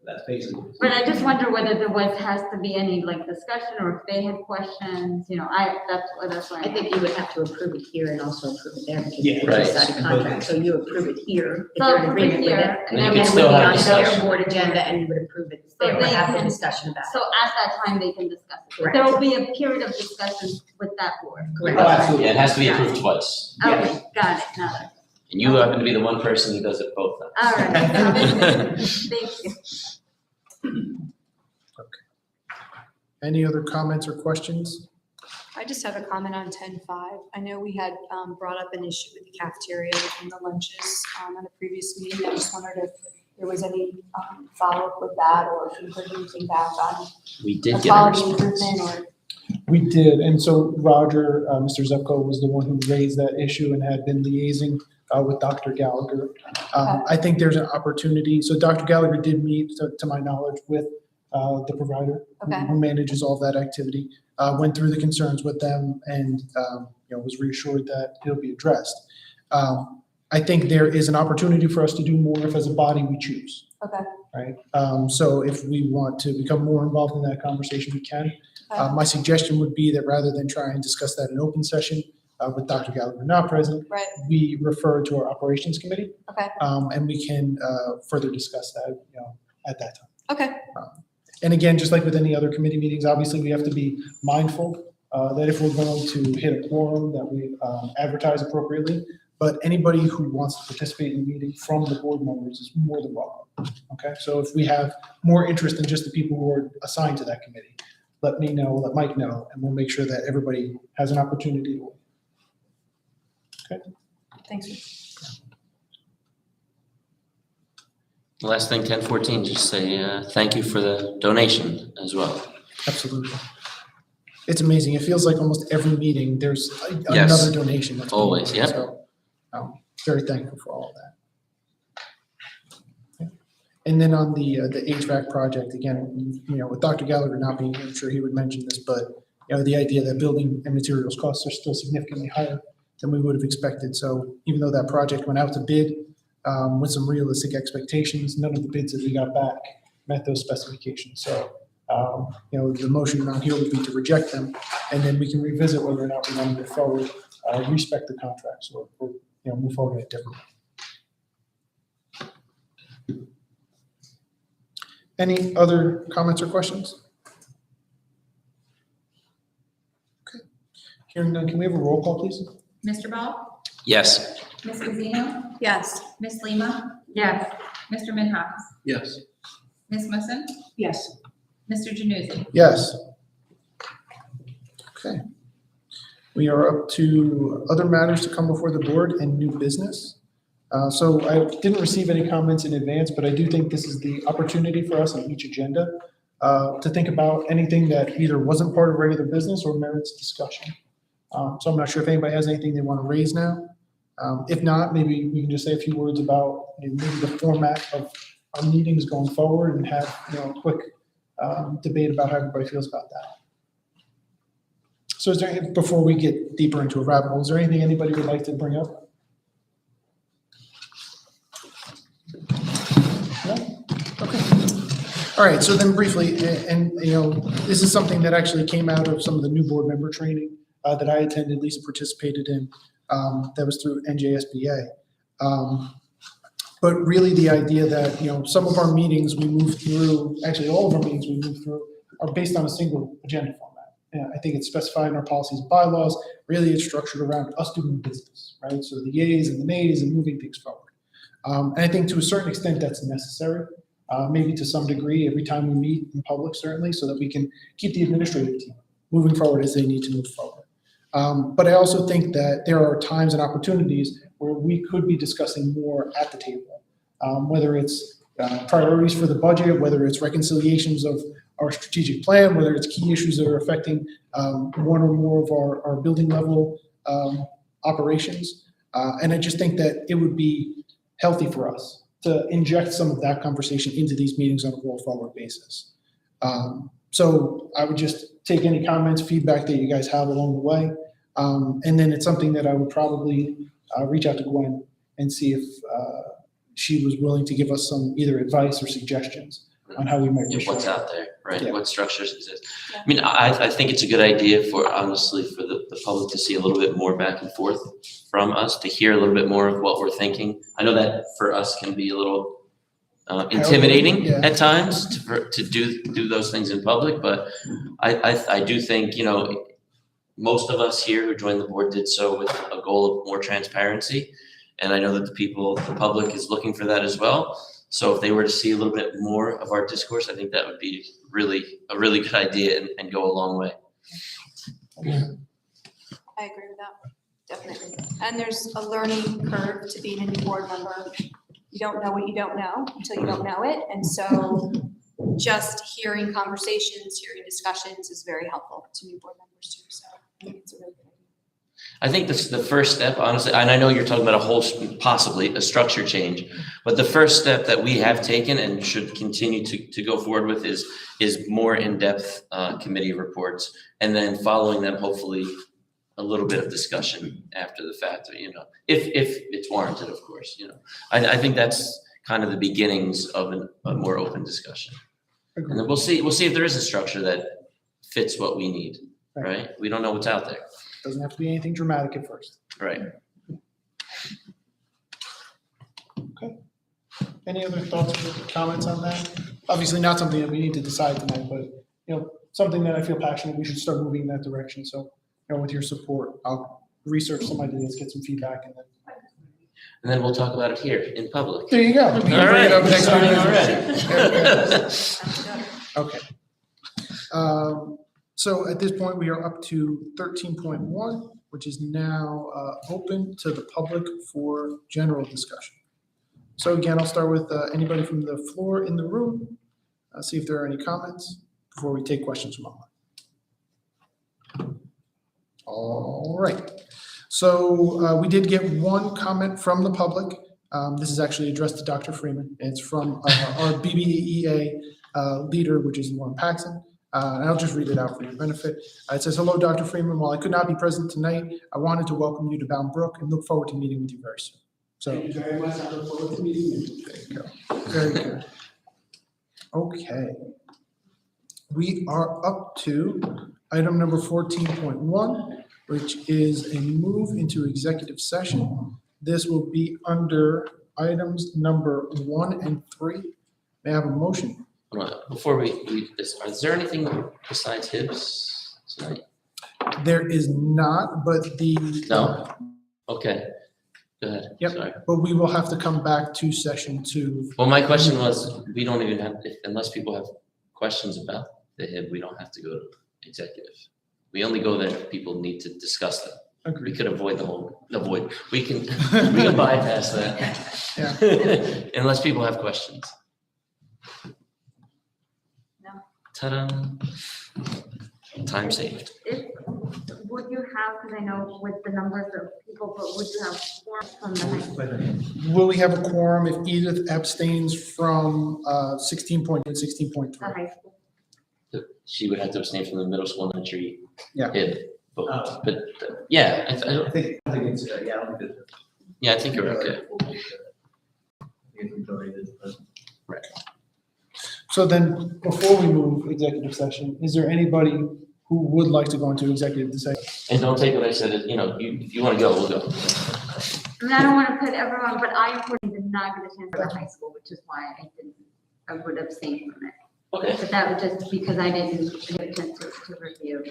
That's basically. But I just wonder whether there has to be any discussion, or if they had questions, that's why. I think you would have to approve it here and also approve it there, because Yeah, it's right. a two-sided contract, so you approve it here, if So you're in agreement with here, it. and then And you then can it would still be have on their discussion. board agenda, and you would approve it So there, or they have the can- discussion about So it. at that time, they can discuss it. But Correct. there will be a period of discussion with that board. Correct. Oh, absolutely. Yeah, it has to be approved twice. Okay, got it, got it. And you happen to be the one person who does it both times. All right. Thank you. Any other comments or questions? I just have a comment on 10.5. I know we had brought up an issue with the cafeteria and the lunches at a previous meeting. I just wondered if there was any follow-up with that, or if you heard anything back on We the did get a quality response. improvement, or We did, and so Roger, Mr. Zepko was the one who raised that issue and had been liaising with Dr. Gallagher. I think there's an opportunity, so Dr. Gallagher did meet, to my knowledge, with the provider Okay. who manages all that activity, went through the concerns with them, and was reassured that it'll be addressed. I think there is an opportunity for us to do more if as a body we choose, okay. right? So if we want to become more involved in that conversation, we can. My suggestion would be that rather than try and discuss that in open session with Dr. Gallagher not present, Right. we refer to our operations committee, Okay. and we can further discuss that, at that time. Okay. And again, just like with any other committee meetings, obviously we have to be mindful that if we're going to hit a quorum, that we advertise appropriately. but anybody who wants to participate in the meeting from the board members is more than welcome. Okay, so if we have more interest than just the people who are assigned to that committee, let me know, let Mike know, and we'll make sure that everybody has an opportunity to. Okay. Thanks. The last thing, 1014, just say thank you for the donation as well. Absolutely. It's amazing. It feels like almost every meeting, there's Yes. another donation. That's being Always, made. yep. So, very thankful for all of that. Okay. And then on the HVAC project, again, with Dr. Gallagher not being here, I'm sure he would mention this, but the idea that building and materials costs are still significantly higher than we would have expected. So even though that project went out to bid with some realistic expectations, none of the bids that we got back met those specifications. So the motion on here would be to reject them, and then we can revisit whether or not we want to move forward, respect the contracts, or move forward in a different way. Any other comments or questions? Okay. Hearing none, can we have a roll call, please? Mr. Ball? Yes. Ms. Rosino? Yes. Ms. Lima? Yes. Mr. Minhas? Yes. Ms. Musson? Yes. Mr. Januzzi? Yes. Okay. We are up to other matters to come before the board and new business. So I didn't receive any comments in advance, but I do think this is the opportunity for us on each agenda to think about anything that either wasn't part of regular business or merits discussion. So I'm not sure if anybody has anything they want to raise now. If not, maybe we can just say a few words about maybe the format of our meetings going forward and have a quick debate about how everybody feels about that. So is there, before we get deeper into a rabbit hole, is there anything anybody would like to bring up? No? Okay. All right, so then briefly, and this is something that actually came out of some of the new board member training that I attended, Lisa participated in, that was through NJSBA. But really the idea that, some of our meetings we move through, actually all of our meetings we move through are based on a single agenda format. And I think it's specified in our policies and bylaws. Really it's structured around us doing business, right? So the yays and the nays and moving things forward. And I think to a certain extent that's necessary, maybe to some degree every time we meet in public, certainly, so that we can keep the administrative team moving forward as they need to move forward. But I also think that there are times and opportunities where we could be discussing more at the table, whether it's priorities for the budget, whether it's reconciliations of our strategic plan, whether it's key issues that are affecting one or more of our building level operations. And I just think that it would be healthy for us to inject some of that conversation into these meetings on a roll forward basis. So I would just take any comments, feedback that you guys have along the way. And then it's something that I would probably reach out to Gwen and see if she was willing to give us some either advice or suggestions on how we might. What's out there, right? Yeah. What structures exist? I mean, I think it's a good idea honestly, for the public to see a little bit more back and forth from us, to hear a little bit more of what we're thinking. I know that for us can be a little intimidating at times to do those things in public, but I do think, most of us here who joined the board did so with a goal of more transparency. And I know that the public is looking for that as well. So if they were to see a little bit more of our discourse, I think that would be a really good idea and go a long way. I agree with that, definitely. And there's a learning curve to being a new board member. You don't know what you don't know until you don't know it. And so just hearing conversations, hearing discussions is very helpful to new board members too. So I think it's a really good idea. I think this is the first step, honestly, and I know you're talking about possibly a structure change, but the first step that we have taken and should continue to go forward with is more in-depth committee reports, and then following them, hopefully, a little bit of discussion after the fact, if it's warranted, of course, I think that's kind of the beginnings of a more open discussion. And then we'll see if there is a structure that fits what we need, right? We don't know what's out there. Doesn't have to be anything dramatic at first. Right. Okay. Any other thoughts or comments on that? Obviously not something that we need to decide tonight, but something that I feel passionate we should start moving in that direction. So with your support, I'll research some ideas, get some feedback, and then And then we'll talk about it here in public. There you go. We can All bring it right, up next starting week. already. Okay. So at this point, we are up to 13.1, which is now open to the public for general discussion. So again, I'll start with anybody from the floor in the room. See if there are any comments before we take questions from online. All right. So we did get one comment from the public. This is actually addressed to Dr. Freeman. It's from our BBEA leader, which is Lauren Paxson. And I'll just read it out for your benefit. It says, "Hello, Dr. Freeman. While I could not be present tonight, I wanted to welcome you to Bound Brook and look forward to meeting with you very soon." So, Thank you very much. I look forward to meeting you. there you go. Very good. Okay. We are up to item number 14.1, which is a move into executive session. This will be under items number 1 and 3. May I have a motion? Hold on, before we read this, is there anything besides HIBs tonight? There is not, but the. No? Okay, go ahead. Yep. Sorry. But we will have to come back to session 2. Well, my question was, we don't even have, unless people have questions about the HIB, we don't have to go to executive. We only go there if people need to discuss them. We could avoid we can bypass that. Yeah. Unless people have questions. No. Ta-da. Time saved. Would you have, because I know with the numbers of people, but would you have forms from the high school? Will we have a quorum if Edith abstains from 16.2 and 16.3? The high school? She would have to abstain from the middle school entry Yeah. HIB vote. But yeah, I I think it's, yeah, I don't think it's. yeah, I think you're okay. Right. So then, before we move executive session, is there anybody who would like to go into executive session? And don't take what I said as, if you want to go, we'll go. I mean, I don't want to put everyone, but I unfortunately did not get a chance to the high school, which is why I would abstain from it. Okay. But that was just because I didn't get a chance to review.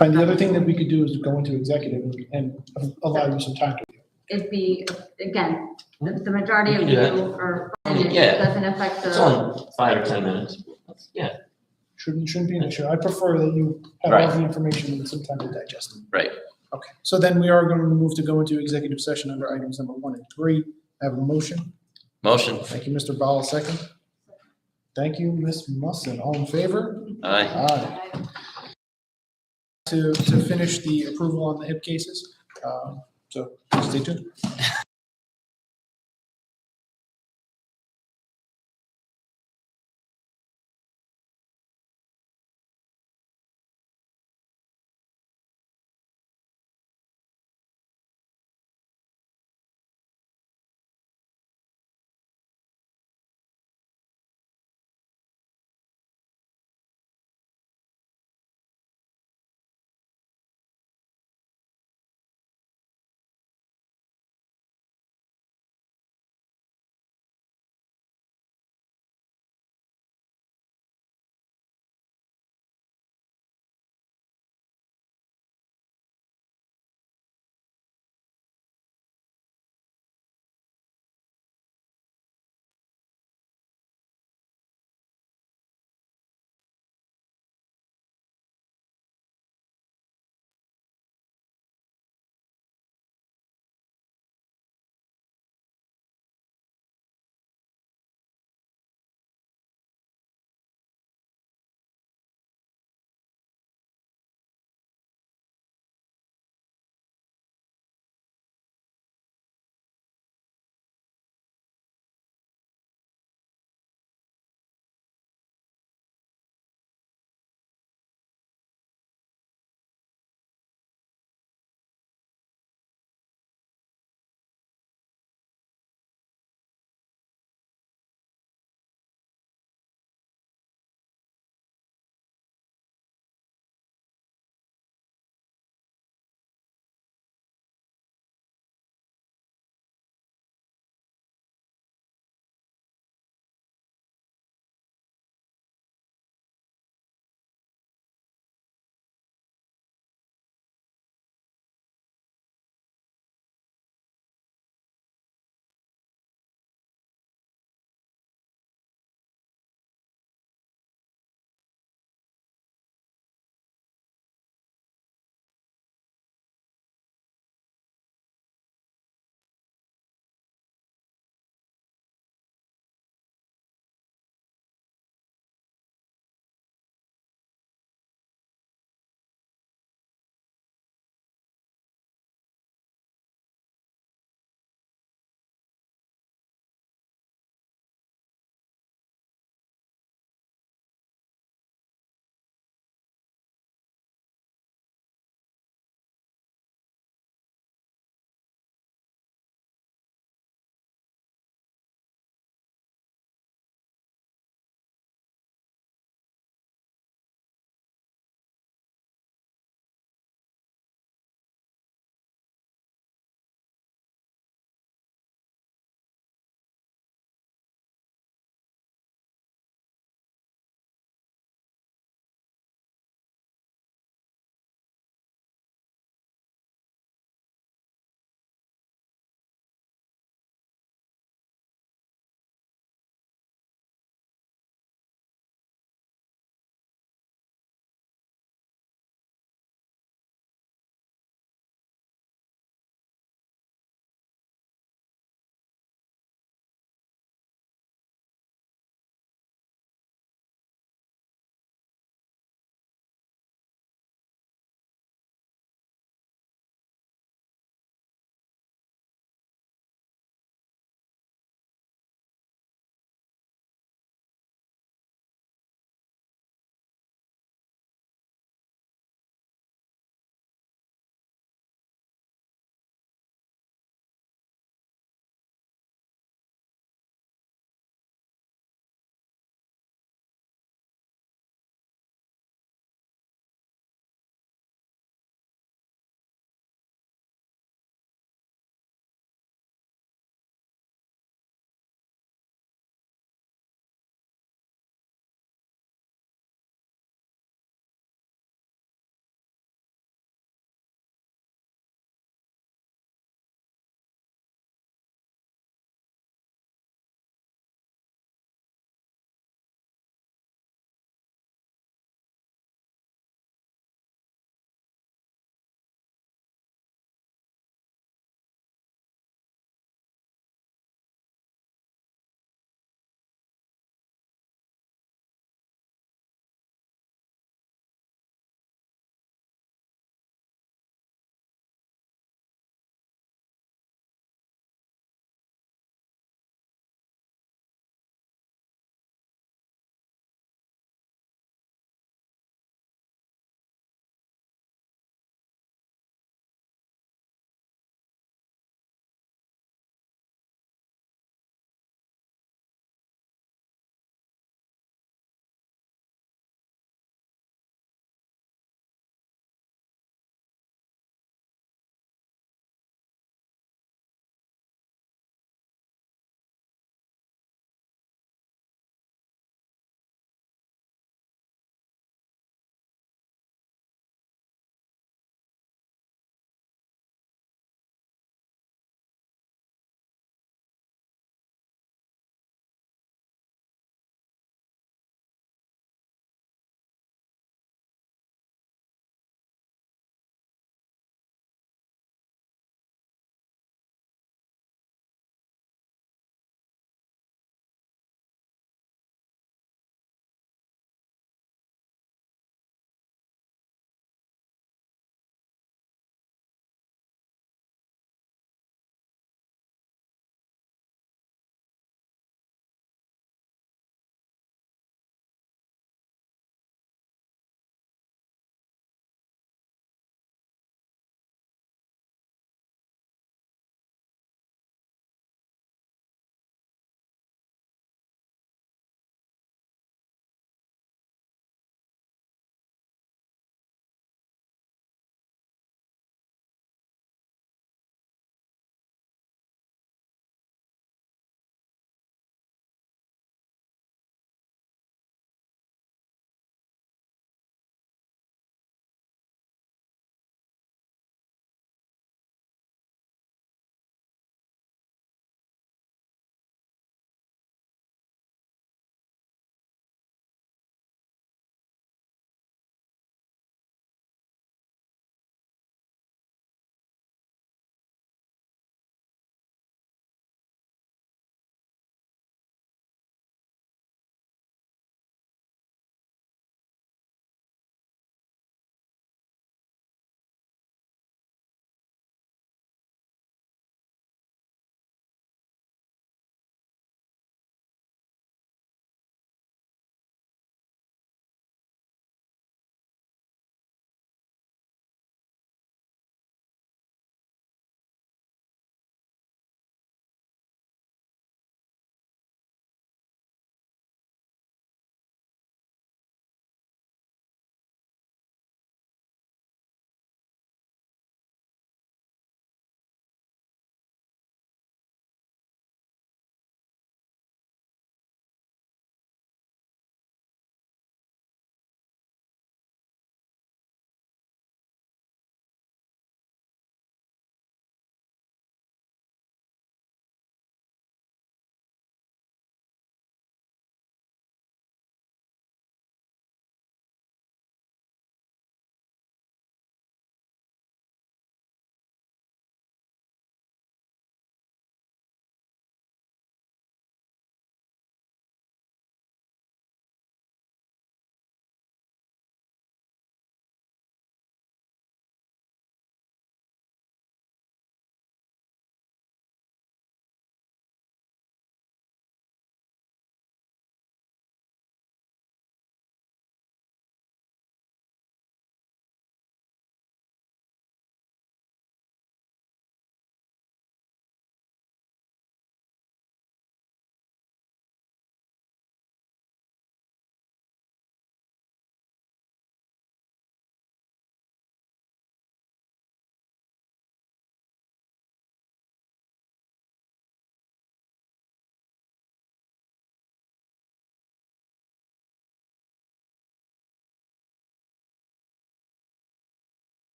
And the other thing that we could do is go into executive and allow you some time to. It'd be, again, the majority We of can you do that. are, I mean, it yeah. doesn't affect It's the, only 5 or 10 minutes. Yeah, Shouldn't be an issue. I prefer that you have all Right. the information and some time to digest it. right. Okay, so then we are going to move to go into executive session under items number 1 and 3. I have a motion. Motion. Thank you, Mr. Ball, second. Thank you, Ms. Musson. All in favor? Aye. Aye. To finish the approval on the HIP cases, so stay tuned.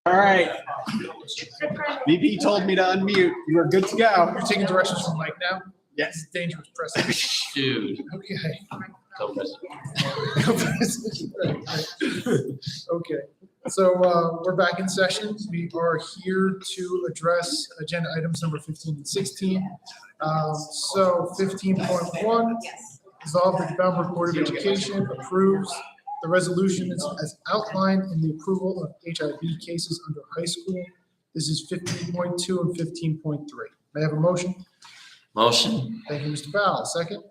All right. VP told me to unmute. You are good to go. You're taking directions from Mike now? Yes. This is dangerous precedent. Dude. Okay. Go Chris. Okay, so we're back in session. We are here to address agenda items number 15 and 16. So 15.1, resolve that the Bamberg Board of Education approves the resolution as outlined in the approval of HIV cases under high school. This is 15.2 and 15.3. May I have a motion? Motion. Thank you, Mr. Bowell. Second?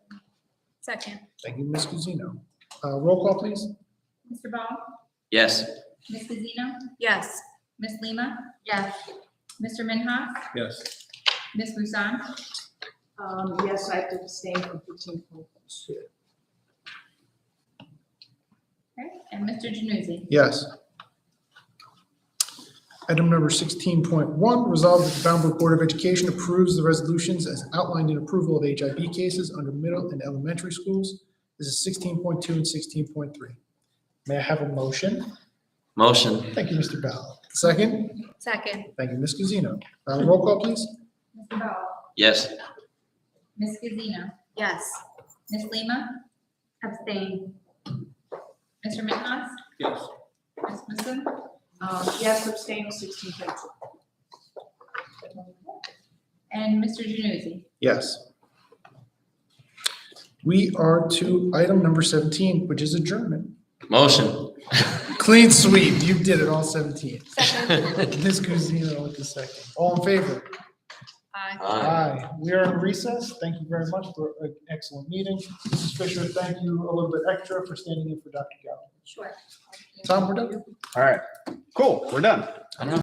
Second. Thank you, Ms. Guzino. Roll call, please. Mr. Ball? Yes. Ms. Guzino? Yes. Ms. Lima? Yes. Mr. Minhas? Yes. Ms. Busan? Yes, I have to abstain from 15.2. Okay, and Mr. Januzzi? Yes. Item number 16.1, resolve that the Bamberg Board of Education approves the resolutions as outlined in approval of HIV cases under middle and elementary schools. This is 16.2 and 16.3. May I have a motion? Motion. Thank you, Mr. Bell. Second? Second. Thank you, Ms. Guzino. Roll call, please. Mr. Ball? Yes. Ms. Guzino? Yes. Ms. Lima? Abstain. Mr. Minhas? Yes. Ms. Busan? Yes, abstain 16.2. And Mr. Januzzi? Yes. We are to item number 17, which is adjournment. Motion. Clean sweep. You did it all 17. Second. Ms. Guzino with the second. All in favor? Aye. Aye. We are in recess. Thank you very much for an excellent meeting. Mrs. Fisher, thank you a little bit extra for standing in for Dr. Gallagher. Sure. Tom, we're done. All right. Cool. We're done.